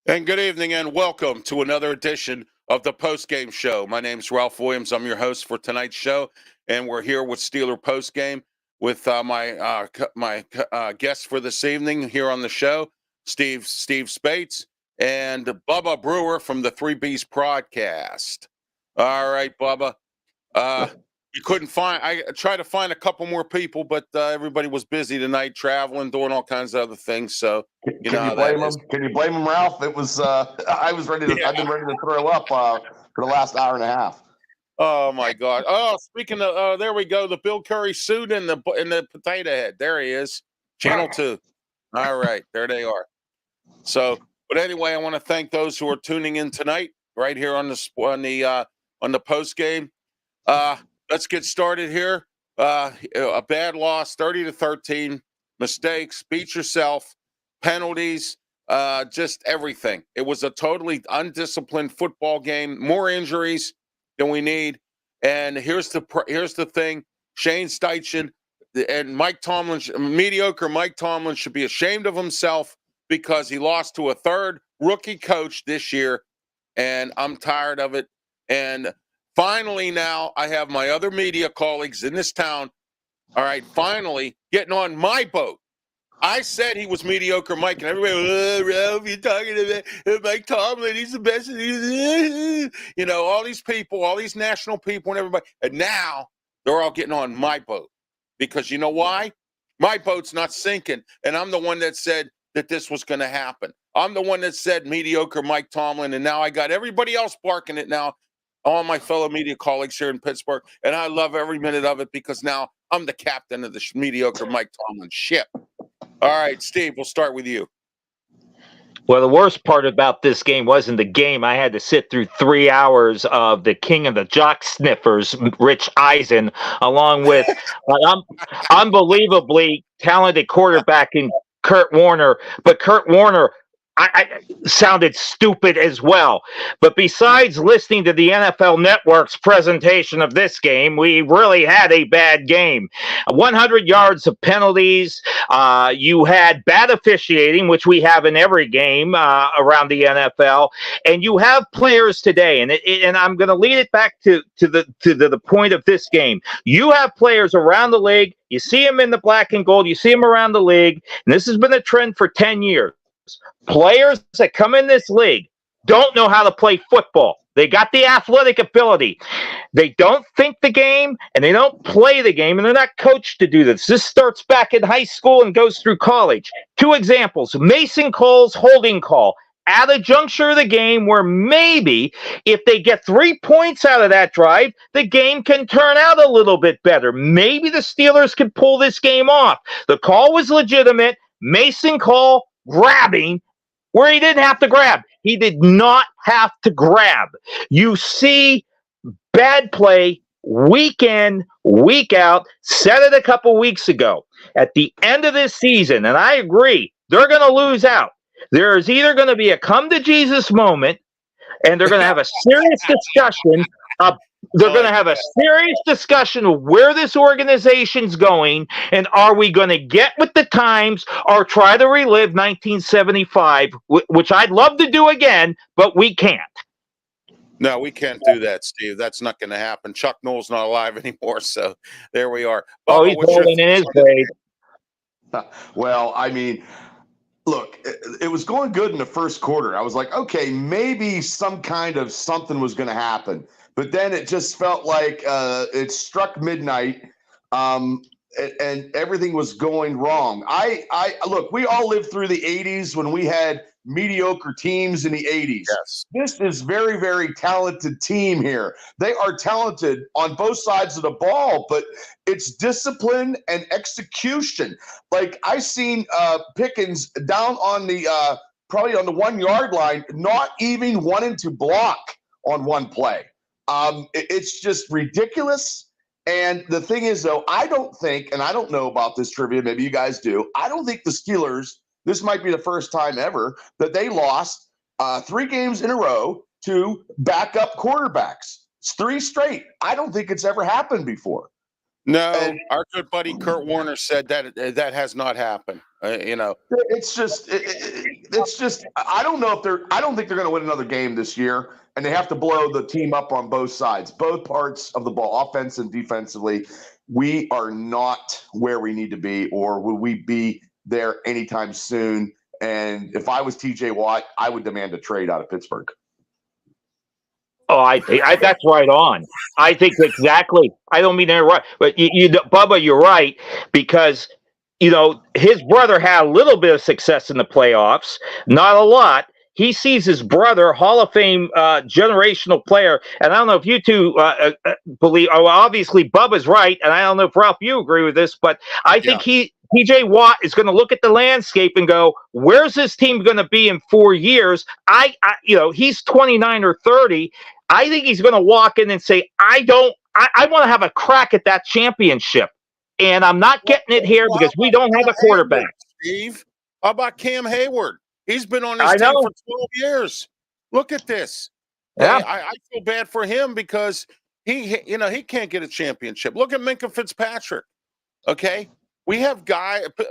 And good evening and welcome to another edition of the Postgame Show. My name's Ralph Williams. I'm your host for tonight's show, and we're here with Steeler Postgame with my guests for this evening here on the show, Steve Spates and Bubba Brewer from the 3Bs Podcast. All right, Bubba. You couldn't find. I tried to find a couple more people, but everybody was busy tonight, traveling, doing all kinds of other things. So you know how that is. Can you blame him, Ralph? It was. I was ready to. Yeah. I've been ready to throw up for the last hour and a half. Oh my God! Oh, speaking of, there we go. The Bill Curry suit and the potato head. There he is. Channel 2. All right, there they are. So, but anyway, I want to thank those who are tuning in tonight, right here on the post game. Let's get started here. A bad loss, 30-13, mistakes, beat yourself, penalties, just everything. It was a totally undisciplined football game. More injuries than we need. And here's the thing: Shane Steichen and Mike Tomlin, mediocre Mike Tomlin, should be ashamed of himself because he lost to a third rookie coach this year, and I'm tired of it. And finally, now I have my other media colleagues in this town, all right, finally getting on my boat. I said he was mediocre, Mike, and everybody, Ralph, you're talking about Mike Tomlin, he's the best. You know, all these people, all these national people and everybody. And now they're all getting on my boat because you know why? My boat's not sinking, and I'm the one that said that this was going to happen. I'm the one that said mediocre Mike Tomlin, and now I got everybody else barking it now. All my fellow media colleagues here in Pittsburgh, and I love every minute of it because now I'm the captain of the mediocre Mike Tomlin ship. All right, Steve, we'll start with you. Well, the worst part about this game wasn't the game. I had to sit through 3 hours of the king of the jock sniffers, Rich Eisen, along with unbelievably talented quarterback in Kurt Warner. But Kurt Warner, I sounded stupid as well. But besides listening to the NFL Network's presentation of this game, we really had a bad game. 100 yards of penalties. You had bad officiating, which we have in every game around the NFL. And you have players today, and I'm going to lead it back to the point of this game. You have players around the league. You see them in the black and gold. You see them around the league. And this has been a trend for 10 years. Players that come in this league don't know how to play football. They got the athletic ability. They don't think the game, and they don't play the game, and they're not coached to do this. This starts back in high school and goes through college. 2 examples. Mason Cole's holding call at a juncture of the game where maybe if they get 3 points out of that drive, the game can turn out a little bit better. Maybe the Steelers can pull this game off. The call was legitimate. Mason Cole grabbing where he didn't have to grab. He did not have to grab. You see bad play week in, week out. Said it a couple weeks ago. At the end of this season, and I agree, they're going to lose out. There is either going to be a come-to-Jesus moment, and they're going to have a serious discussion of They're going to have a serious discussion of where this organization's going, and are we going to get with the times or try to relive 1975, which I'd love to do again, but we can't. No, we can't do that, Steve. That's not going to happen. Chuck Noll's not alive anymore, so there we are. Bubba, he's rolling in his grave. Well, I mean, look, it was going good in the first quarter. I was like, okay, maybe some kind of something was going to happen. But then it just felt like it struck midnight, and everything was going wrong. Look, we all lived through the 80s when we had mediocre teams in the 80s. Yes. This is very, very talented team here. They are talented on both sides of the ball, but it's discipline and execution. Like I seen Pickens down on the probably on the 1 yard line, not even wanting to block on one play. It's just ridiculous. And the thing is, though, I don't think, and I don't know about this trivia, maybe you guys do, I don't think the Steelers, this might be the first time ever, that they lost 3 games in a row to backup quarterbacks. It's 3 straight. I don't think it's ever happened before. No, And our good buddy Kurt Warner said that that has not happened. it's just I don't know if I don't think they're going to win another game this year, and they have to blow the team up on both sides, both parts of the ball, offense and defensively. We are not where we need to be, or will we be there anytime soon? And if I was TJ Watt, I would demand a trade out of Pittsburgh. Oh, I think that's right on. I think exactly. I don't mean to interrupt, but Bubba, you're right, because his brother had a little bit of success in the playoffs, not a lot. He sees his brother, Hall of Fame generational player, and I don't know if you two believe. Oh, obviously Bubba's right, and I don't know if Ralph you agree with this, but I think TJ Watt is going to look at the landscape and go, "Where's this team going to be in 4 years?" He's 29 or 30. I think he's going to walk in and say, I want to have a crack at that championship. And I'm not getting it here because we don't have a quarterback. Steve, how about Cam Hayward? He's been on this team for 12 years. Look at this. Yeah. I feel bad for him because he can't get a championship. Look at Minka Fitzpatrick. Okay. We have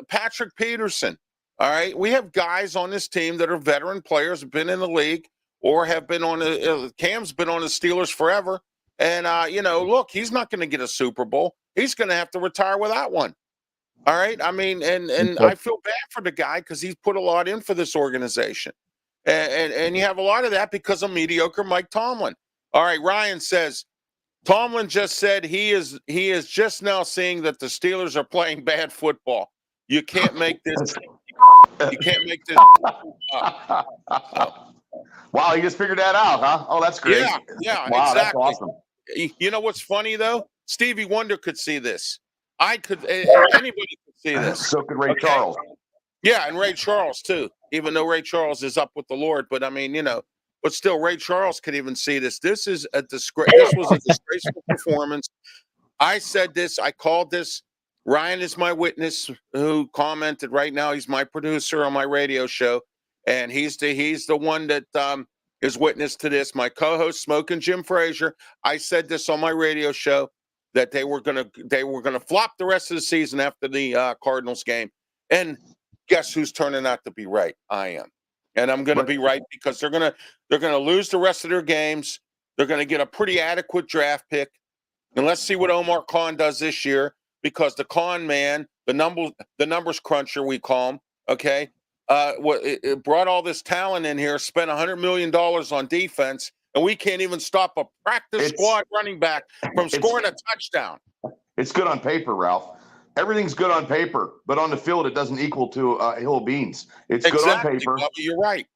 Patrick Peterson. All right. We have guys on this team that are veteran players, have been in the league, or have been on Cam's been on the Steelers forever. And, look, he's not going to get a Super Bowl. He's going to have to retire without one. All right. I mean, and I feel bad for the guy because he's put a lot in for this organization. And you have a lot of that because of mediocre Mike Tomlin. All right. Ryan says, Tomlin just said he is just now seeing that the Steelers are playing bad football. You can't make this. You can't make this up. Wow, you just figured that out, huh? Oh, that's great. Yeah, wow, exactly. That's awesome. You know what's funny though? Stevie Wonder could see this. Anybody could see this. So could Ray Charles. Yeah, and Ray Charles too. Even though Ray Charles is up with the Lord, but I mean, but still, Ray Charles could even see this. This is a disgrace. This was a disgraceful performance. I said this. I called this. Ryan is my witness who commented right now. He's my producer on my radio show. And he's the one that is witness to this. My co-host, Smoking Jim Frazier. I said this on my radio show that they were gonna flop the rest of the season after the Cardinals game. And guess who's turning out to be right? I am, and I'm gonna be right because they're gonna lose the rest of their games. They're gonna get a pretty adequate draft pick, and let's see what Omar Khan does this year because the con man, the numbers cruncher we call him. Okay. It brought all this talent in here, spent $100 million on defense, and we can't even stop a practice squad running back from scoring a touchdown. It's good on paper, Ralph. Everything's good on paper, but on the field, it doesn't equal to a hill of beans. It's good on paper. Bubba, you're right.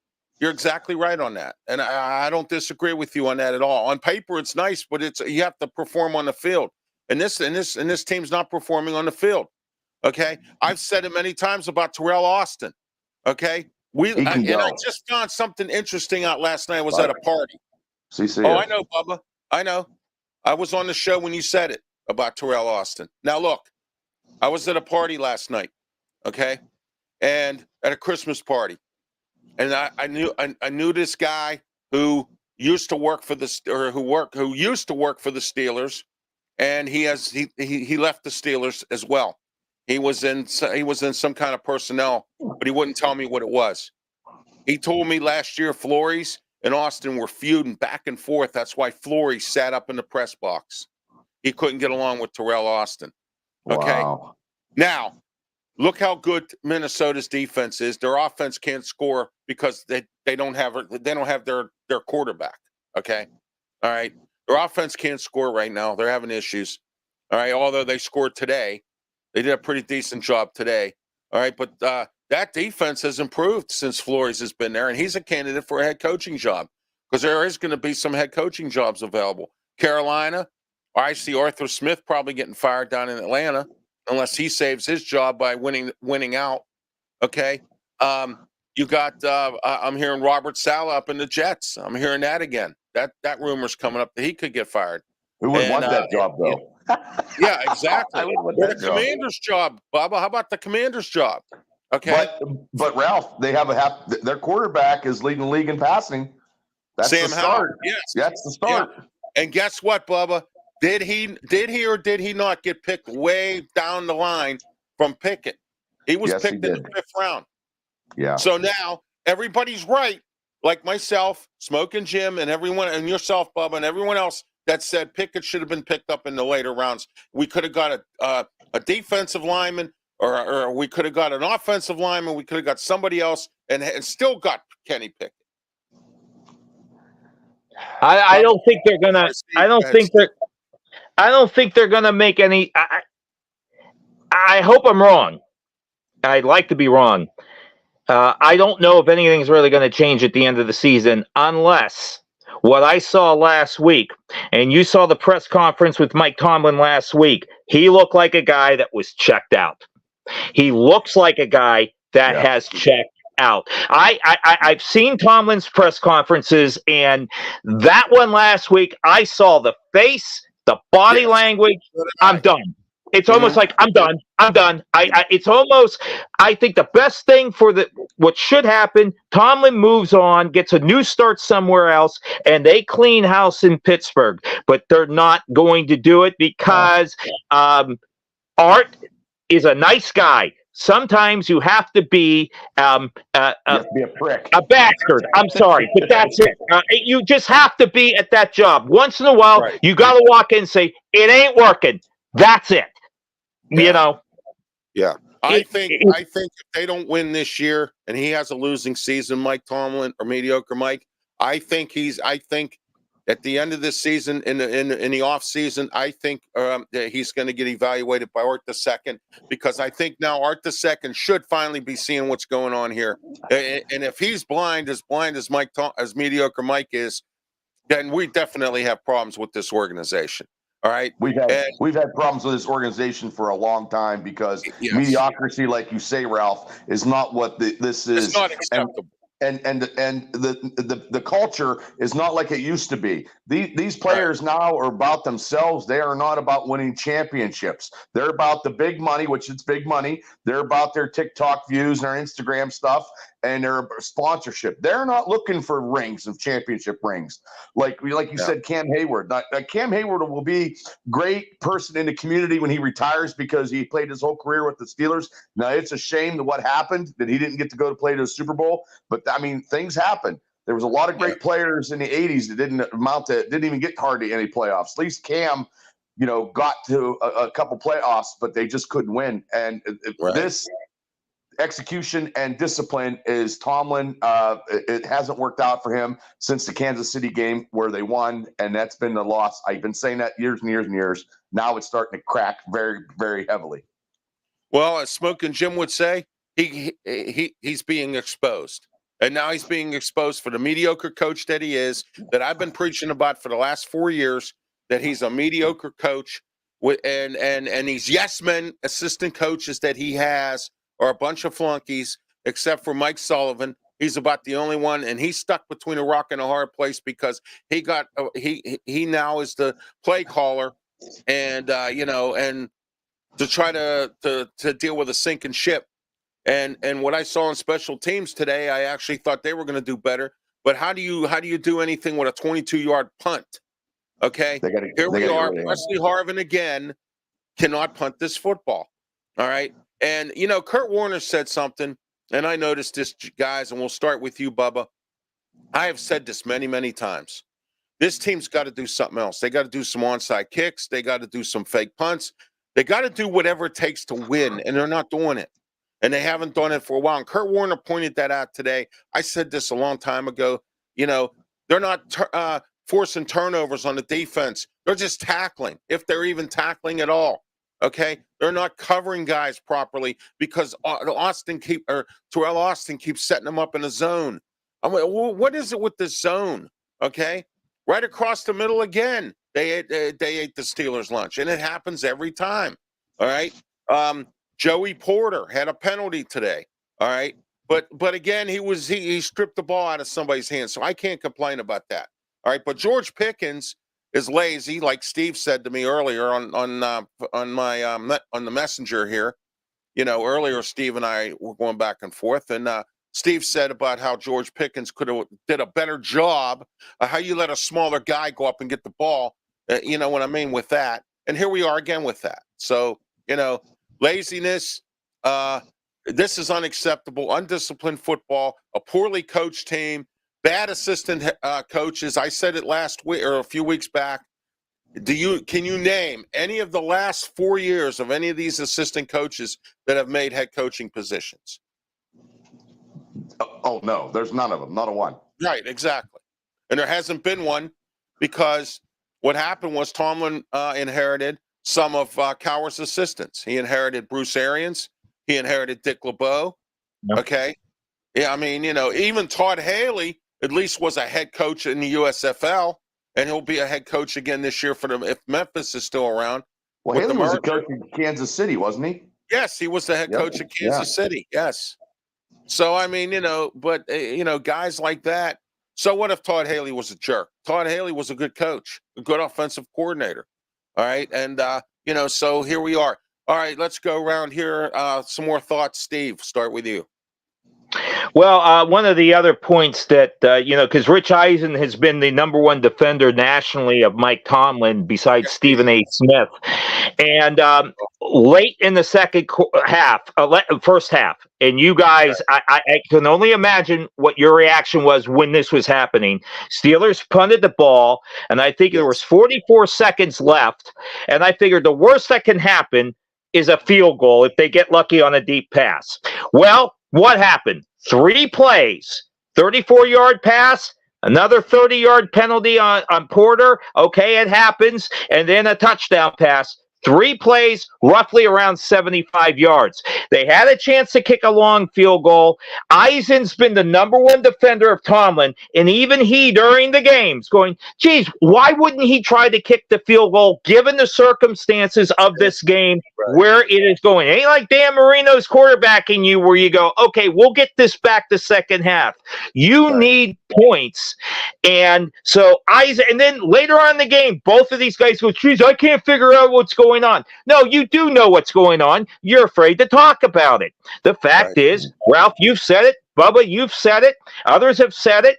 You're exactly right on that, and I don't disagree with you on that at all. On paper, it's nice, but you have to perform on the field, and this team's not performing on the field. Okay, I've said it many times about Terrell Austin. Okay, I just found something interesting out last night. I was at a party. Oh, I know, Bubba. I know. I was on the show when you said it about Terrell Austin. Now, look, I was at a party last night, okay, and at a Christmas party, and I knew this guy who used to work for who used to work for the Steelers, and he left the Steelers as well. He was in some kind of personnel, but he wouldn't tell me what it was. He told me last year Flores and Austin were feuding back and forth. That's why Flores sat up in the press box. He couldn't get along with Terrell Austin. Okay. Wow. Now, look how good Minnesota's defense is. Their offense can't score because they don't have their quarterback. Okay. All right. Their offense can't score right now. They're having issues. All right. Although they scored today. They did a pretty decent job today. All right. But that defense has improved since Flores has been there, and he's a candidate for a head coaching job because there is going to be some head coaching jobs available. Carolina, I see Arthur Smith probably getting fired down in Atlanta unless he saves his job by winning out. Okay. You got I'm hearing Robert Saleh up in the Jets. I'm hearing that again. That rumor's coming up that he could get fired. Who would want that job, though? Yeah, exactly. The Commander's job, Bubba. How about the Commander's job? Okay. But Ralph, they have their quarterback is leading the league in passing. That's Sam the start. Howell. Yes. That's the start. Yeah. And guess what, Bubba? Did he or did he not get picked way down the line from Pickett? He was Yes, he picked in the did. 5th round. Yeah. So now everybody's right, like myself, Smoking Jim, and everyone, and yourself, Bubba, and everyone else that said Pickett should have been picked up in the later rounds. We could have got a defensive lineman, or we could have got an offensive lineman. We could have got somebody else, and still got Kenny Pickett. I don't think they're gonna. I don't think they're gonna make any. I hope I'm wrong. I'd like to be wrong. I don't know if anything's really going to change at the end of the season unless what I saw last week, and you saw the press conference with Mike Tomlin last week, he looked like a guy that was checked out. He looks like a guy that has checked out. I've seen Tomlin's press conferences, and that one last week, I saw the face, the body language. I'm done. It's almost like I'm done. It's almost. I think the best thing for what should happen. Tomlin moves on, gets a new start somewhere else, and they clean house in Pittsburgh. But they're not going to do it because Art is a nice guy. Sometimes you have to be You have to be a prick. a bastard. I'm sorry, but that's it. You just have to be at that job. Once in a while, you got to walk in and say, it ain't working. That's it. You know? Yeah. I think if they don't win this year and he has a losing season, Mike Tomlin, or mediocre Mike, I think at the end of this season, in the off season, I think that he's going to get evaluated by Art II, because I think now Art II should finally be seeing what's going on here. And if he's blind as as mediocre Mike is, then we definitely have problems with this organization. All right. We've had problems with this organization for a long time because mediocrity, like you say, Ralph, is not what this is. It's not acceptable. And the culture is not like it used to be. These players now are about themselves. They are not about winning championships. They're about the big money, which is big money. They're about their TikTok views and their Instagram stuff and their sponsorship. They're not looking for rings of championship rings. Like you said, Cam Hayward. Cam Hayward will be great person in the community when he retires because he played his whole career with the Steelers. Now, it's a shame that what happened, that he didn't get to go to play to the Super Bowl. But, I mean, things happen. There was a lot of great players in the 80s that didn't even get hardly any playoffs. At least Cam, got to a couple playoffs, but they just couldn't win. And this execution and discipline is Tomlin. It hasn't worked out for him since the Kansas City game where they won, and that's been the loss. I've been saying that years and years and years. Now it's starting to crack very, very heavily. Well, as Smoking Jim would say, he's being exposed. And now he's being exposed for the mediocre coach that he is, that I've been preaching about for the last 4 years, that he's a mediocre coach and these yes men assistant coaches that he has are a bunch of flunkies, except for Mike Sullivan. He's about the only one, and he's stuck between a rock and a hard place because he now is the play caller, and and to try to deal with a sinking ship. And what I saw in special teams today, I actually thought they were going to do better. But how do you do anything with a 22-yard punt? Okay, here we are. Wesley Harvin again cannot punt this football. All right, and Kurt Warner said something, and I noticed this, guys. And we'll start with you, Bubba. I have said this many, many times. This team's got to do something else. They got to do some onside kicks. They got to do some fake punts. They got to do whatever it takes to win, and they're not doing it. And they haven't done it for a while. And Kurt Warner pointed that out today. I said this a long time ago. They're not forcing turnovers on the defense. They're just tackling, if they're even tackling at all. Okay? They're not covering guys properly because Terrell Austin keeps setting them up in a zone. I'm like, well, what is it with this zone? Okay? Right across the middle again. They ate the Steelers' lunch, and it happens every time. All right? Joey Porter had a penalty today. All right. But again, he stripped the ball out of somebody's hand. So I can't complain about that. All right. But George Pickens is lazy, like Steve said to me earlier on the messenger here. Earlier Steve and I were going back and forth, and Steve said about how George Pickens could have did a better job. How you let a smaller guy go up and get the ball. You know what I mean with that. And here we are again with that. So, laziness. This is unacceptable. Undisciplined football. A poorly coached team. Bad assistant coaches. I said it last week or a few weeks back. Can you name any of the last 4 years of any of these assistant coaches that have made head coaching positions? Oh no, there's none of them. Not a one. Right, exactly. And there hasn't been one because what happened was Tomlin inherited some of Cowher's assistants. He inherited Bruce Arians. He inherited Dick LeBeau. Yep. Okay. Yeah, I mean, even Todd Haley at least was a head coach in the USFL, and he'll be a head coach again this year for them if Memphis is still around. Well, Haley was a coach in Kansas City, wasn't he? Yes, he was the head coach of Kansas City. Yes. So, I mean, but, guys like that. So what if Todd Haley was a jerk? Todd Haley was a good coach, a good offensive coordinator. All right. And, so here we are. All right, let's go around here. Some more thoughts. Steve, start with you. Well, one of the other points that, because Rich Eisen has been the #1 defender nationally of Mike Tomlin besides Stephen A. Smith. And late in the first half, and you guys, I can only imagine what your reaction was when this was happening. Steelers punted the ball, and I think there was 44 seconds left. And I figured the worst that can happen is a field goal if they get lucky on a deep pass. Well, what happened? 3 plays, 34-yard pass, another 30-yard penalty on Porter. Okay, it happens. And then a touchdown pass. 3 plays, roughly around 75 yards. They had a chance to kick a long field goal. Eisen's been the #1 defender of Tomlin, and even he, during the games, going, geez, why wouldn't he try to kick the field goal given the circumstances of this game, where it is going? It ain't like Dan Marino's quarterbacking you where you go, okay, we'll get this back the second half. You need points. And so Eisen, and then later on in the game, both of these guys go, geez, I can't figure out what's going on. No, you do know what's going on. You're afraid to talk about it. The fact is, Ralph, you've said it. Bubba, you've said it. Others have said it.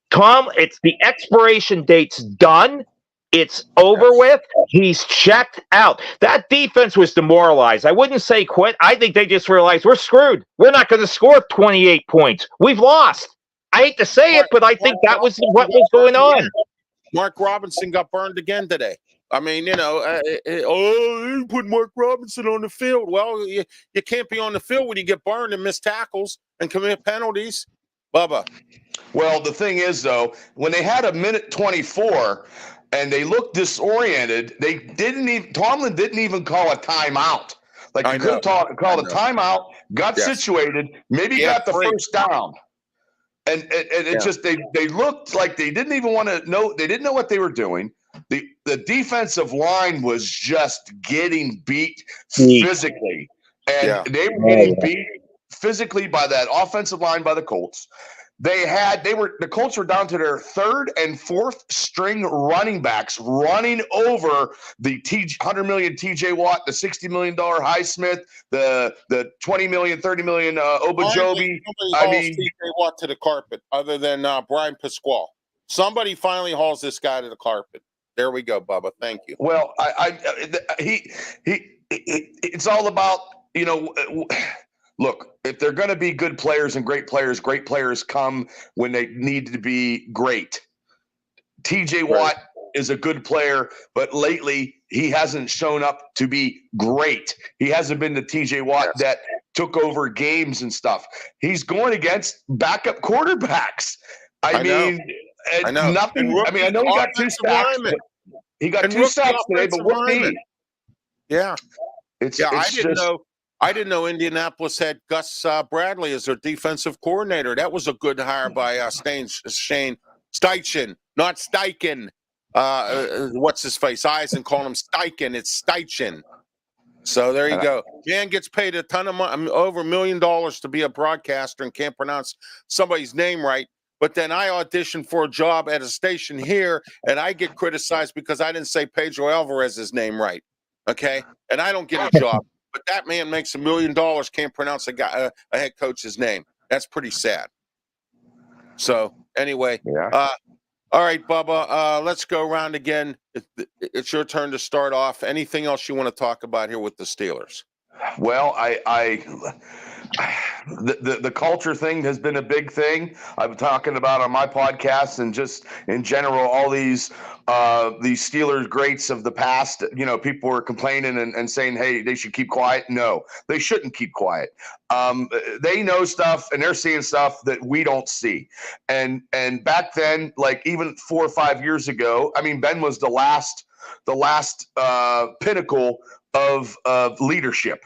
Tom, it's the expiration date's done. It's over with. He's checked out. That defense was demoralized. I wouldn't say quit. I think they just realized we're screwed. We're not going to score 28 points. We've lost. I hate to say it, but I think that was what was going on. Mark Robinson got burned again today. I mean, you put Mark Robinson on the field. Well, you can't be on the field when you get burned and miss tackles and commit penalties. Bubba. Well, the thing is, though, when they had 1:24 and they looked disoriented, Tomlin didn't even call a timeout. Like, you could call a timeout, got situated, maybe got the first down. And it just they looked like they didn't even want to know. They didn't know what they were doing. The defensive line was just getting beat physically, and they were getting beat physically by that offensive line by the Colts. The Colts were down to their 3rd and 4th string running backs running over the $100 million TJ Watt, the $60 million Highsmith, the $20 million, $30 million Obajobi. I mean, TJ Watt to the carpet other than Brian Pasquale. Somebody finally hauls this guy to the carpet. There we go, Bubba. Thank you. Well, it's all about, look, if they're going to be good players and great players come when they need to be great. TJ Watt is a good player, but lately he hasn't shown up to be great. He hasn't been the TJ Watt that took over games and stuff. He's going against backup quarterbacks. I know. Nothing. I mean, I know he got 2 sacks. He got 2 sacks today, but what need? Yeah. I didn't know Indianapolis had Gus Bradley as their defensive coordinator. That was a good hire by Shane Steichen, not Steichen. What's his face? Eisen called him Steichen. It's Steichen. So there you go. Man gets paid a ton of money, over $1 million to be a broadcaster and can't pronounce somebody's name right. But then I auditioned for a job at a station here, and I get criticized because I didn't say Pedro Alvarez's name right. Okay? And I don't get a job. But that man makes $1 million, can't pronounce a head coach's name. That's pretty sad. So, anyway. All right, Bubba, let's go around again. It's your turn to start off. Anything else you want to talk about here with the Steelers? Well, the culture thing has been a big thing. I've been talking about on my podcast and just in general, all these Steelers greats of the past. You know, people were complaining and saying, hey, they should keep quiet. No, they shouldn't keep quiet. They know stuff and they're seeing stuff that we don't see. And back then, like even 4 or 5 years ago, I mean, Ben was the last pinnacle of leadership.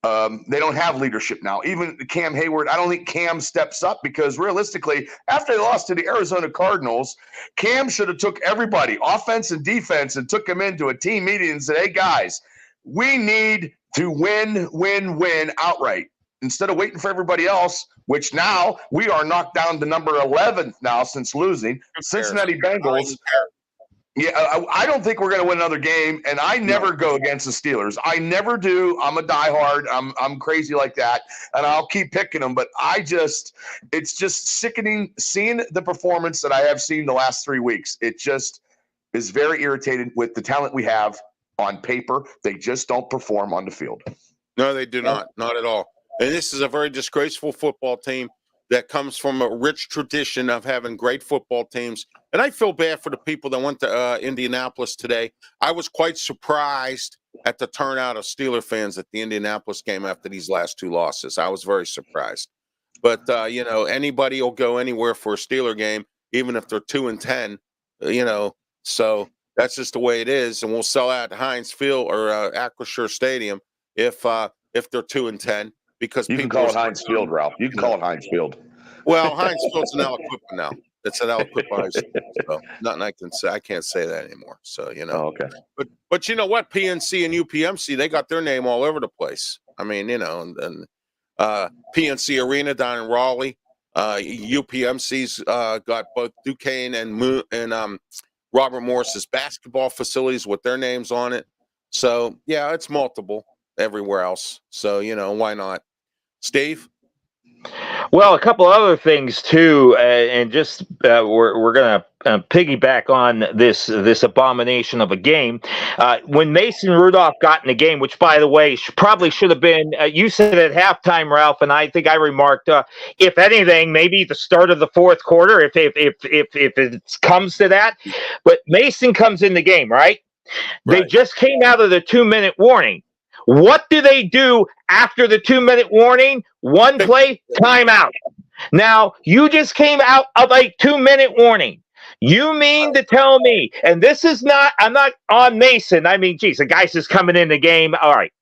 They don't have leadership now. Even Cam Hayward, I don't think Cam steps up because realistically, after they lost to the Arizona Cardinals, Cam should have took everybody, offense and defense, and took them into a team meeting and said, hey, guys, we need to win outright. Instead of waiting for everybody else, which now we are knocked down to number 11 now since losing. Cincinnati Bengals. Yeah, I don't think we're going to win another game, and I never go against the Steelers. I never do. I'm a diehard. I'm crazy like that, and I'll keep picking them. But it's just sickening seeing the performance that I have seen the last 3 weeks. It just is very irritating with the talent we have on paper. They just don't perform on the field. No, they do not at all. And this is a very disgraceful football team that comes from a rich tradition of having great football teams. And I feel bad for the people that went to Indianapolis today. I was quite surprised at the turnout of Steeler fans at the Indianapolis game after these last 2 losses. I was very surprised. But, you know, anybody will go anywhere for a Steeler game, even if they're 2-10, you know. So that's just the way it is. And we'll sell out Heinz Field or Acrisure Stadium if they're 2-10. Because you can call it Heinz Field, Ralph. You can call it Heinz Field. Well, Heinz Field's an Aliquippa now. It's an Aliquippa High School. So nothing I can say. I can't say that anymore. So, you know. Oh, okay. But you know what? PNC and UPMC, they got their name all over the place. I mean, you know, and PNC Arena down in Raleigh. UPMC's got both Duquesne and Robert Morris's basketball facilities with their names on it. So, yeah, it's multiple everywhere else. So, you know, why not? Steve? Well, a couple other things too, and just we're going to piggyback on this abomination of a game. When Mason Rudolph got in the game, which by the way probably should have been, you said at halftime, Ralph, and I think I remarked, if anything, maybe the start of the fourth quarter, if it comes to that. But Mason comes in the game, right? They just came out of the 2-minute warning. What do they do after the 2-minute warning? One play, timeout. Now, you just came out of a 2-minute warning. You mean to tell me, and this is not, I'm not on Mason. I mean, geez, the guy's just coming in the game. All right.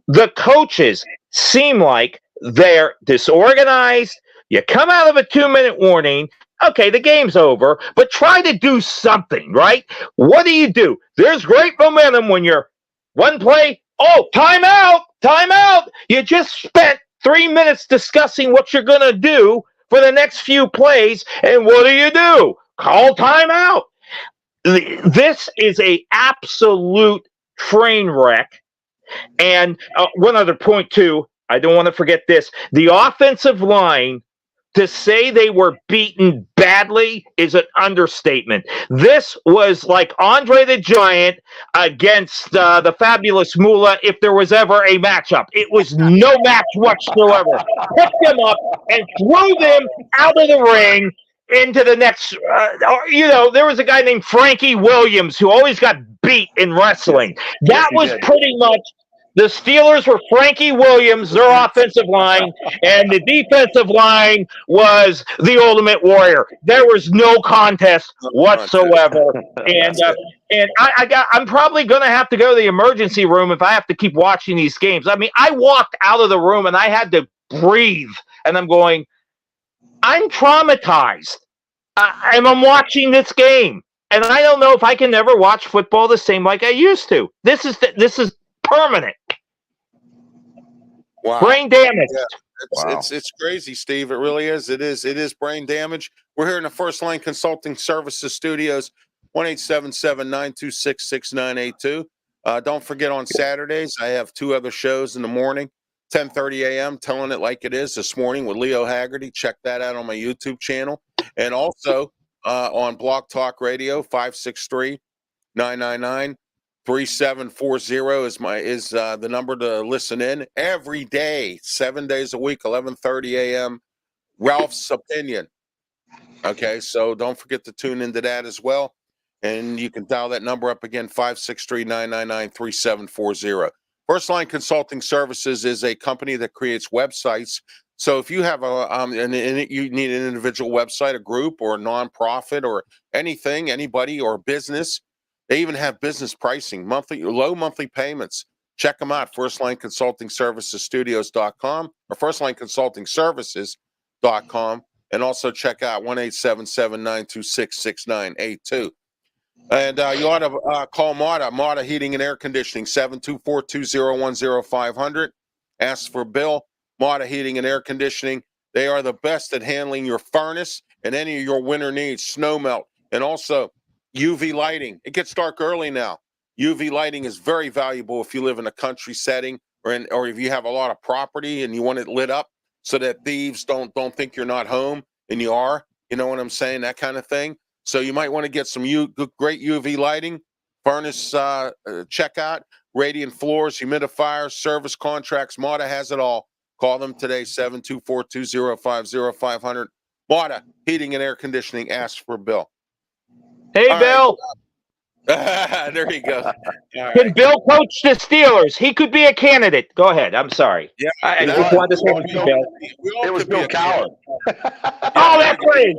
The coaches seem like they're disorganized. You come out of a 2-minute warning. Okay, the game's over, but try to do something, right? What do? There's great momentum when you're one play. Oh, timeout, timeout. You just spent 3 minutes discussing what you're going to do for the next few plays. And what do? Call timeout. This is a absolute train wreck. And one other point, too. I don't want to forget this. The offensive line, to say they were beaten badly is an understatement. This was like Andre the Giant against the fabulous Moolah if there was ever a matchup. It was no match whatsoever. Picked them up and threw them out of the ring into the next, you know, there was a guy named Frankie Williams who always got beat in wrestling. That was pretty much. The Steelers were Frankie Williams, their offensive line, and the defensive line was the Ultimate Warrior. There was no contest whatsoever. And I'm probably going to have to go to the emergency room if I have to keep watching these games. I mean, I walked out of the room and I had to breathe, and I'm going, I'm traumatized. And I'm watching this game, and I don't know if I can ever watch football the same like I used to. This is permanent. Wow. Brain damage. Yeah. It's crazy, Steve. It really is. It is brain damage. We're here in the First Line Consulting Services Studios, 1-877-926-6982. Don't forget on Saturdays, I have 2 other shows in the morning, 10:30 a.m., Telling It Like It Is this morning with Leo Haggerty. Check that out on my YouTube channel. And also on Block Talk Radio, 563-999-3740 is the number to listen in every day, 7 days a week, 11:30 a.m. Ralph's Opinion. Okay, so don't forget to tune into that as well. And you can dial that number up again, 563-999-3740. First Line Consulting Services is a company that creates websites. So if you have you need an individual website, a group, or a nonprofit, or anything, anybody, or business, they even have business pricing, low monthly payments. Check them out, firstlineconsultingservicesstudios.com or firstlineconsultingservices.com. And also check out 1-877-926-6982. And you ought to call Mata Heating and Air Conditioning, 724-201-0500. Ask for Bill. Mata Heating and Air Conditioning. They are the best at handling your furnace and any of your winter needs, snow melt, and also UV lighting. It gets dark early now. UV lighting is very valuable if you live in a country setting or if you have a lot of property and you want it lit up so that thieves don't think you're not home and you are. You know what I'm saying? That kind of thing. So you might want to get some great UV lighting, furnace checkout, radiant floors, humidifiers, service contracts. Mata has it all. Call them today, 724-205-0500. Mata Heating and Air Conditioning. Ask for Bill. Hey, All Bill. Right. There you go. Can Bill coach the Steelers? He could be a candidate. Go ahead. I'm sorry. Yeah, I just wanted to say Bill. It was Bill Cowher. Oh, that's right.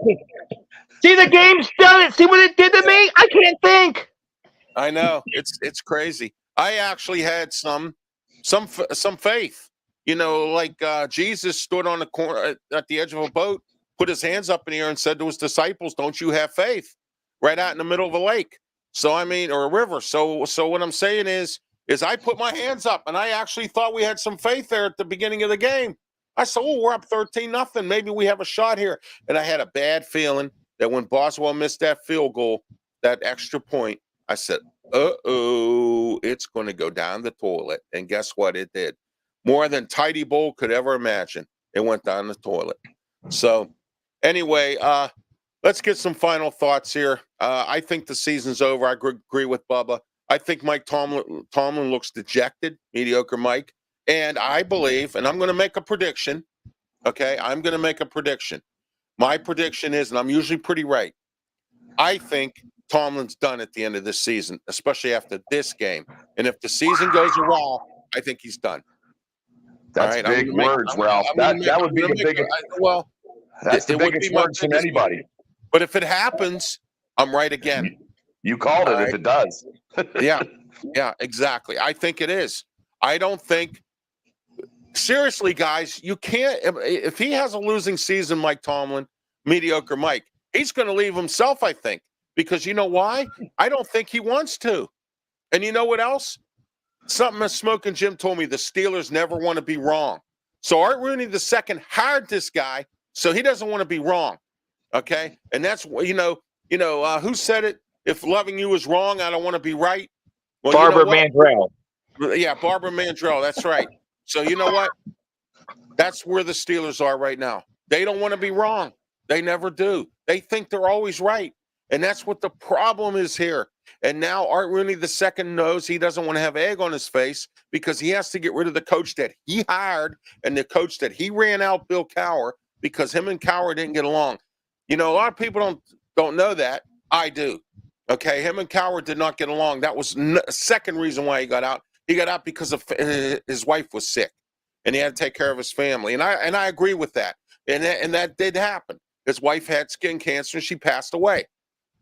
See, the game's done it. See what it did to me? I can't think. I know. It's crazy. I actually had some faith. You know, like Jesus stood on the corner at the edge of a boat, put his hands up in the air and said to his disciples, "Don't you have faith?" Right out in the middle of a lake. So I mean, or a river. So what I'm saying is I put my hands up and I actually thought we had some faith there at the beginning of the game. I said, "Oh, we're up 13-0. Maybe we have a shot here." And I had a bad feeling that when Boswell missed that field goal, that extra point, I said, "Uh-oh, it's going to go down the toilet." And guess what? It did. More than Tidy Bowl could ever imagine. It went down the toilet. So anyway, let's get some final thoughts here. I think the season's over. I agree with Bubba. I think Mike Tomlin looks dejected, mediocre Mike. And I believe, and I'm going to make a prediction, okay? I'm going to make a prediction. My prediction is, and I'm usually pretty right, I think Tomlin's done at the end of this season, especially after this game. And if the season goes awry, I think he's done. That's right, big words, Ralph. That would be the biggest. Well, that's the biggest words from anybody. But if it happens, I'm right again. You called it. If it does. Yeah, exactly. I think it is. I don't think. Seriously, guys, you can't. If he has a losing season, Mike Tomlin, mediocre Mike, he's going to leave himself, I think, because you know why? I don't think he wants to. And you know what else? Something that Smoking Jim told me, the Steelers never want to be wrong. So Art Rooney II hired this guy, so he doesn't want to be wrong. Okay? And that's, who said it? If loving you is wrong, I don't want to be right. Well, Barbara Mandrell. Yeah, Barbara Mandrell. That's right. So you know what? That's where the Steelers are right now. They don't want to be wrong. They never do. They think they're always right. And that's what the problem is here. And now Art Rooney II knows he doesn't want to have egg on his face because he has to get rid of the coach that he hired and the coach that he ran out, Bill Cowher, because him and Cowher didn't get along. You know, a lot of people don't know that. I do. Okay, him and Cowher did not get along. That was the second reason why he got out. He got out because of his wife was sick, and he had to take care of his family. And I agree with that. And that did happen. His wife had skin cancer, and she passed away.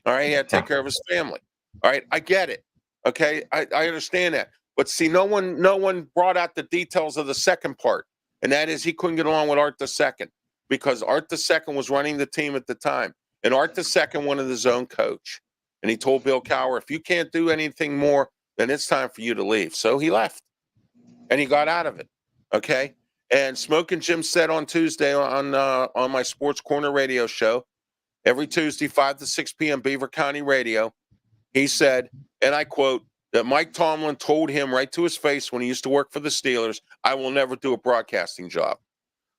All right, he had to take care of his family. All right, I get it. Okay, I understand that. But see, no one brought out the details of the second part, and that is he couldn't get along with Art II because Art II was running the team at the time, and Art II wanted his own coach. And he told Bill Cowher, if you can't do anything more, then it's time for you to leave. So he left, and he got out of it. Okay, and Smoking Jim said on Tuesday on my Sports Corner radio show, every Tuesday, 5 to 6 p.m. Beaver County Radio, he said, and I quote, that Mike Tomlin told him right to his face when he used to work for the Steelers, I will never do a broadcasting job.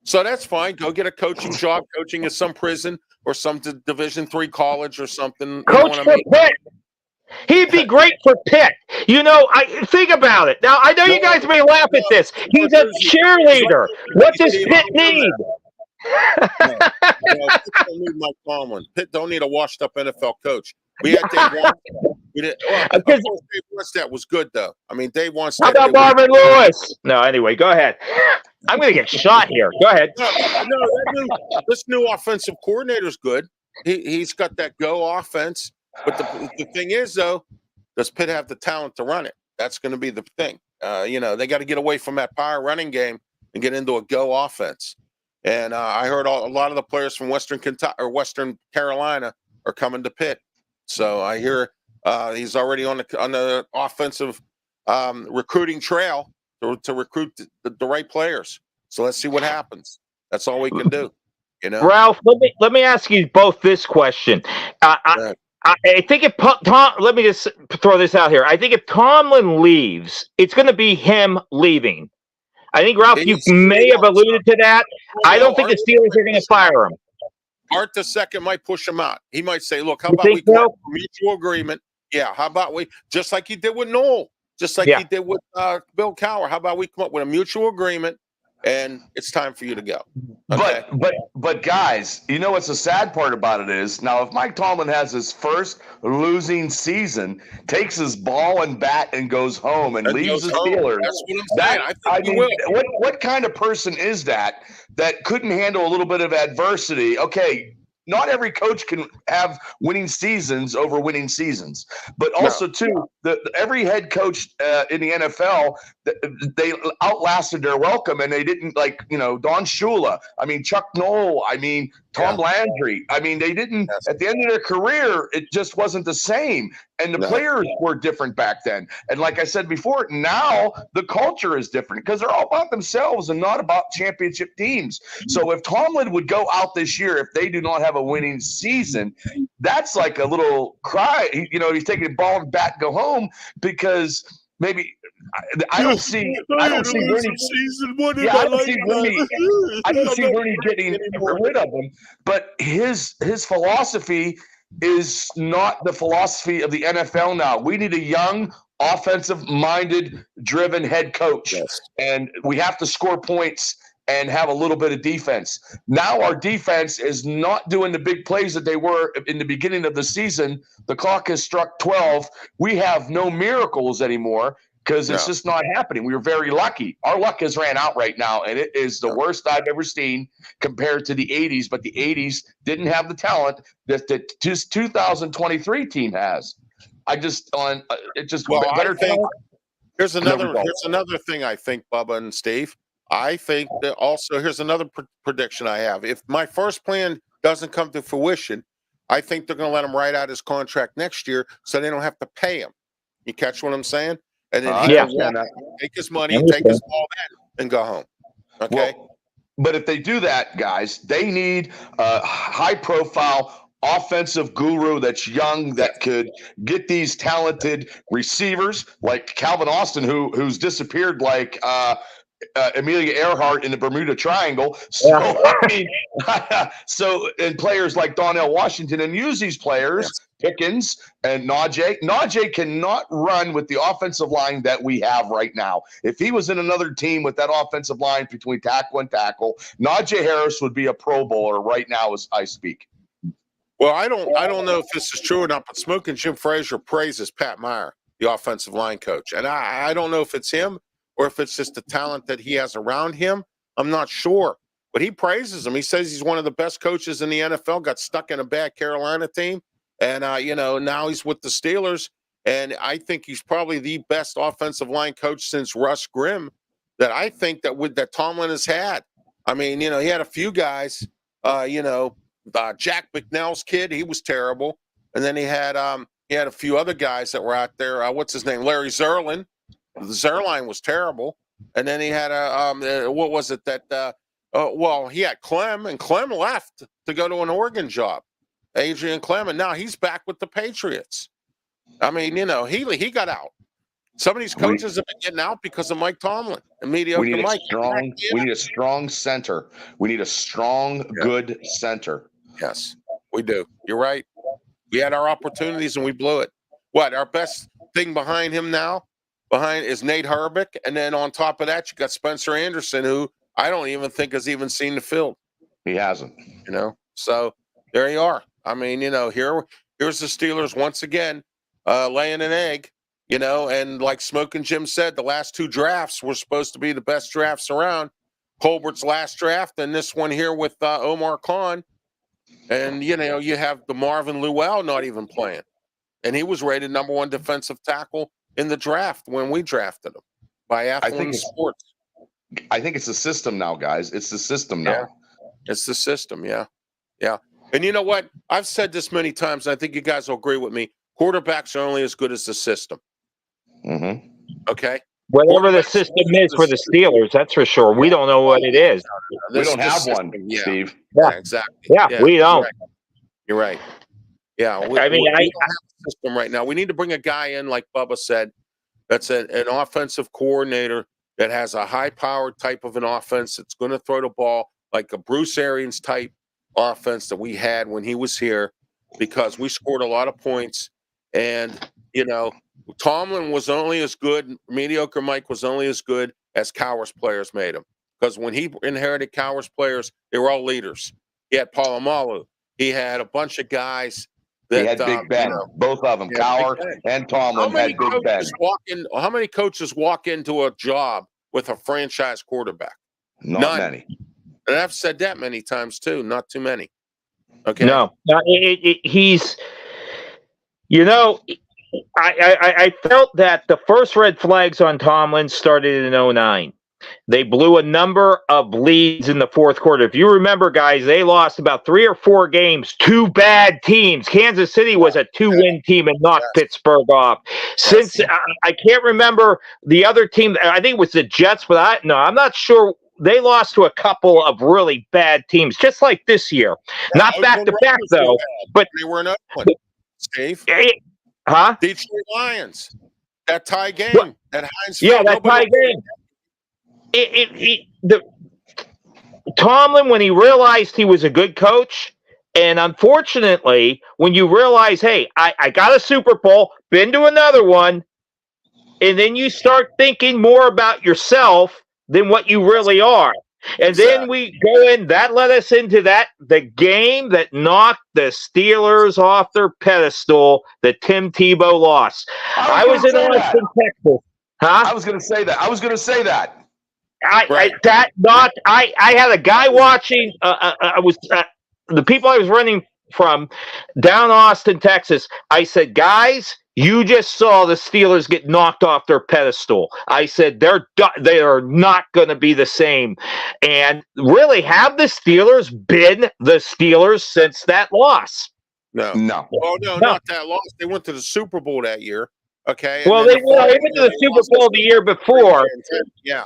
So that's fine. Go get a coaching job, coaching at some prison or some Division III college or something. You know Coach what I for mean? Pitt. He'd be great for Pitt. You know, I think about it. Now, I know you guys may laugh at this. He's a cheerleader. What does Pitt need? No, Pitt don't need Mike Tomlin. Pitt don't need a washed-up NFL coach. We had Dave Wannstedt. We did. Well, of course, Dave Wannstedt was good, though. I mean, Dave Wannstedt. How about Marvin Lewis? No, anyway, go ahead. I'm going to get shot here. Go ahead. No, this new offensive coordinator's good. He's got that go offense. But the thing is, though, does Pitt have the talent to run it? That's going to be the thing. They got to get away from that power running game and get into a go offense. And I heard a lot of the players from Western Kentucky or Western Carolina are coming to Pitt. So I hear he's already on the offensive recruiting trail to recruit the right players. So let's see what happens. That's all we can do. Ralph, let me ask you both this question. I think if let me just throw this out here. I think if Tomlin leaves, it's going to be him leaving. I think, Ralph, you may have alluded to that. I don't think the Steelers are going to fire him. Art II might push him out. He might say, look, how about we come to a mutual agreement? Yeah, how about we, just like he did with Noel, just like he did with Bill Cowher, how about we come up with a mutual agreement and it's time for you to go? Okay? But guys, you know what's the sad part about it is, now if Mike Tomlin has his first losing season, takes his ball and bat and goes home and leaves the Steelers, that's what I'm saying. What kind of person is that couldn't handle a little bit of adversity? Okay, not every coach can have winning seasons over winning seasons, but also too, every head coach in the NFL, they outlasted their welcome, and they didn't, like, Don Shula. I mean, Chuck Noll. I mean, Tom Landry. I mean, they didn't, at the end of their career, it just wasn't the same. And the players were different back then. And like I said before, now the culture is different because they're all about themselves and not about championship teams. So if Tomlin would go out this year, if they do not have a winning season, that's like a little cry. He's taking the ball and bat and go home, because maybe I don't see Rooney. I don't see Rooney getting rid of him. But his philosophy is not the philosophy of the NFL now. We need a young, offensive-minded, driven head coach, and we have to score points and have a little bit of defense. Now our defense is not doing the big plays that they were in the beginning of the season. The clock has struck 12. We have no miracles anymore because it's just not happening. We were very lucky. Our luck has ran out right now, and it is the worst I've ever seen compared to the 80s. But the 80s didn't have the talent that the 2023 team has. Here's another thing I think, Bubba and Steve. I think that also, here's another prediction I have. If my first plan doesn't come to fruition, I think they're going to let him write out his contract next year so they don't have to pay him. You catch what I'm saying? And then he can take his money, take his ball and go home. Okay? But if they do that, guys, they need a high-profile offensive guru that's young, that could get these talented receivers like Calvin Austin, who's disappeared like Amelia Earhart in the Bermuda Triangle. So and players like Donnell Washington, and use these players, Pickens and Najee. Najee cannot run with the offensive line that we have right now. If he was in another team with that offensive line between tackle and tackle, Najee Harris would be a Pro Bowler right now as I speak. Well, I don't know if this is true or not, but Smoking Jim Frazier praises Pat Meyer, the offensive line coach, and I don't know if it's him or if it's just the talent that he has around him. I'm not sure. But he praises him. He says he's one of the best coaches in the NFL, got stuck in a bad Carolina team. And, now he's with the Steelers. And I think he's probably the best offensive line coach since Russ Grimm that I think that Tomlin has had. I mean, he had a few guys, Jack McNell's kid, he was terrible. And then he had a few other guys that were out there. What's his name? Larry Zerline. The Zerline was terrible. And then he had what was it that he had Clem, and Clem left to go to an Oregon job. Adrian Clem, and now he's back with the Patriots. I mean, he got out. Some of these coaches have been getting out because of Mike Tomlin and mediocre We need Mike. we need a strong center. We need a strong, good center. Yes, we do. You're right. We had our opportunities and we blew it. What, our best thing behind him now is Nate Herbig, and then on top of that, you got Spencer Anderson, who I don't even think has even seen the field. He hasn't. So there you are. I mean, here's the Steelers once again laying an egg. And like Smoking Jim said, the last 2 drafts were supposed to be the best drafts around. Colbert's last draft and this one here with Omar Khan. And, you have the Marvin Lewell not even playing. And he was rated #1 defensive tackle in the draft when we drafted him by Affluent Sports. I think it's the system now, guys. It's the system now. Yeah. It's the system, yeah. Yeah. And you know what? I've said this many times, and I think you guys will agree with me. Quarterbacks are only as good as the system. Mm-hmm. Okay? Whatever the system is for the Steelers, that's for sure. We don't know what it is. We don't have one, Steve. Yeah, exactly. Yeah, we don't. You're right. Yeah, we don't have a system right now. We need to bring a guy in, like Bubba said, that's an offensive coordinator that has a high-powered type of an offense that's going to throw the ball like a Bruce Arians type offense that we had when he was here, because we scored a lot of points. And, Tomlin was only as good, mediocre Mike was only as good as Cowher's players made him. Because when he inherited Cowher's players, they were all leaders. He had Polamalu. He had a bunch of guys that he had Big Ben. Both of them, Cowher and Tomlin had Big Ben. How many coaches walk into a job with a franchise quarterback? Not many. And I've said that many times too. Not too many. Okay. No, he's. I felt that the first red flags on Tomlin started in 2009. They blew a number of leads in the fourth quarter. If you remember, guys, they lost about 3 or 4 games. 2 bad teams. Kansas City was a 2-win team and knocked Pittsburgh off. Since I can't remember the other team. I think it was the Jets, but I'm not sure. They lost to a couple of really bad teams, just like this year. Not back to back though, but they were not one. Steve. Detroit Lions. That tie game. That Heinz. Yeah, that tie game. Tomlin, when he realized he was a good coach, and unfortunately, when you realize, hey, I got a Super Bowl, been to another one, and then you start thinking more about yourself than what you really are. And then we go in, that led us into the game that knocked the Steelers off their pedestal that Tim Tebow lost. I was in Austin, Texas. I was going to say that. I had a guy watching. The people I was running from down Austin, Texas. I said, guys, you just saw the Steelers get knocked off their pedestal. I said they are not going to be the same. And really, have the Steelers been the Steelers since that loss? No. Oh no, not that loss. They went to the Super Bowl that year. Okay. Well, they went to the Super Bowl the year before. Yeah.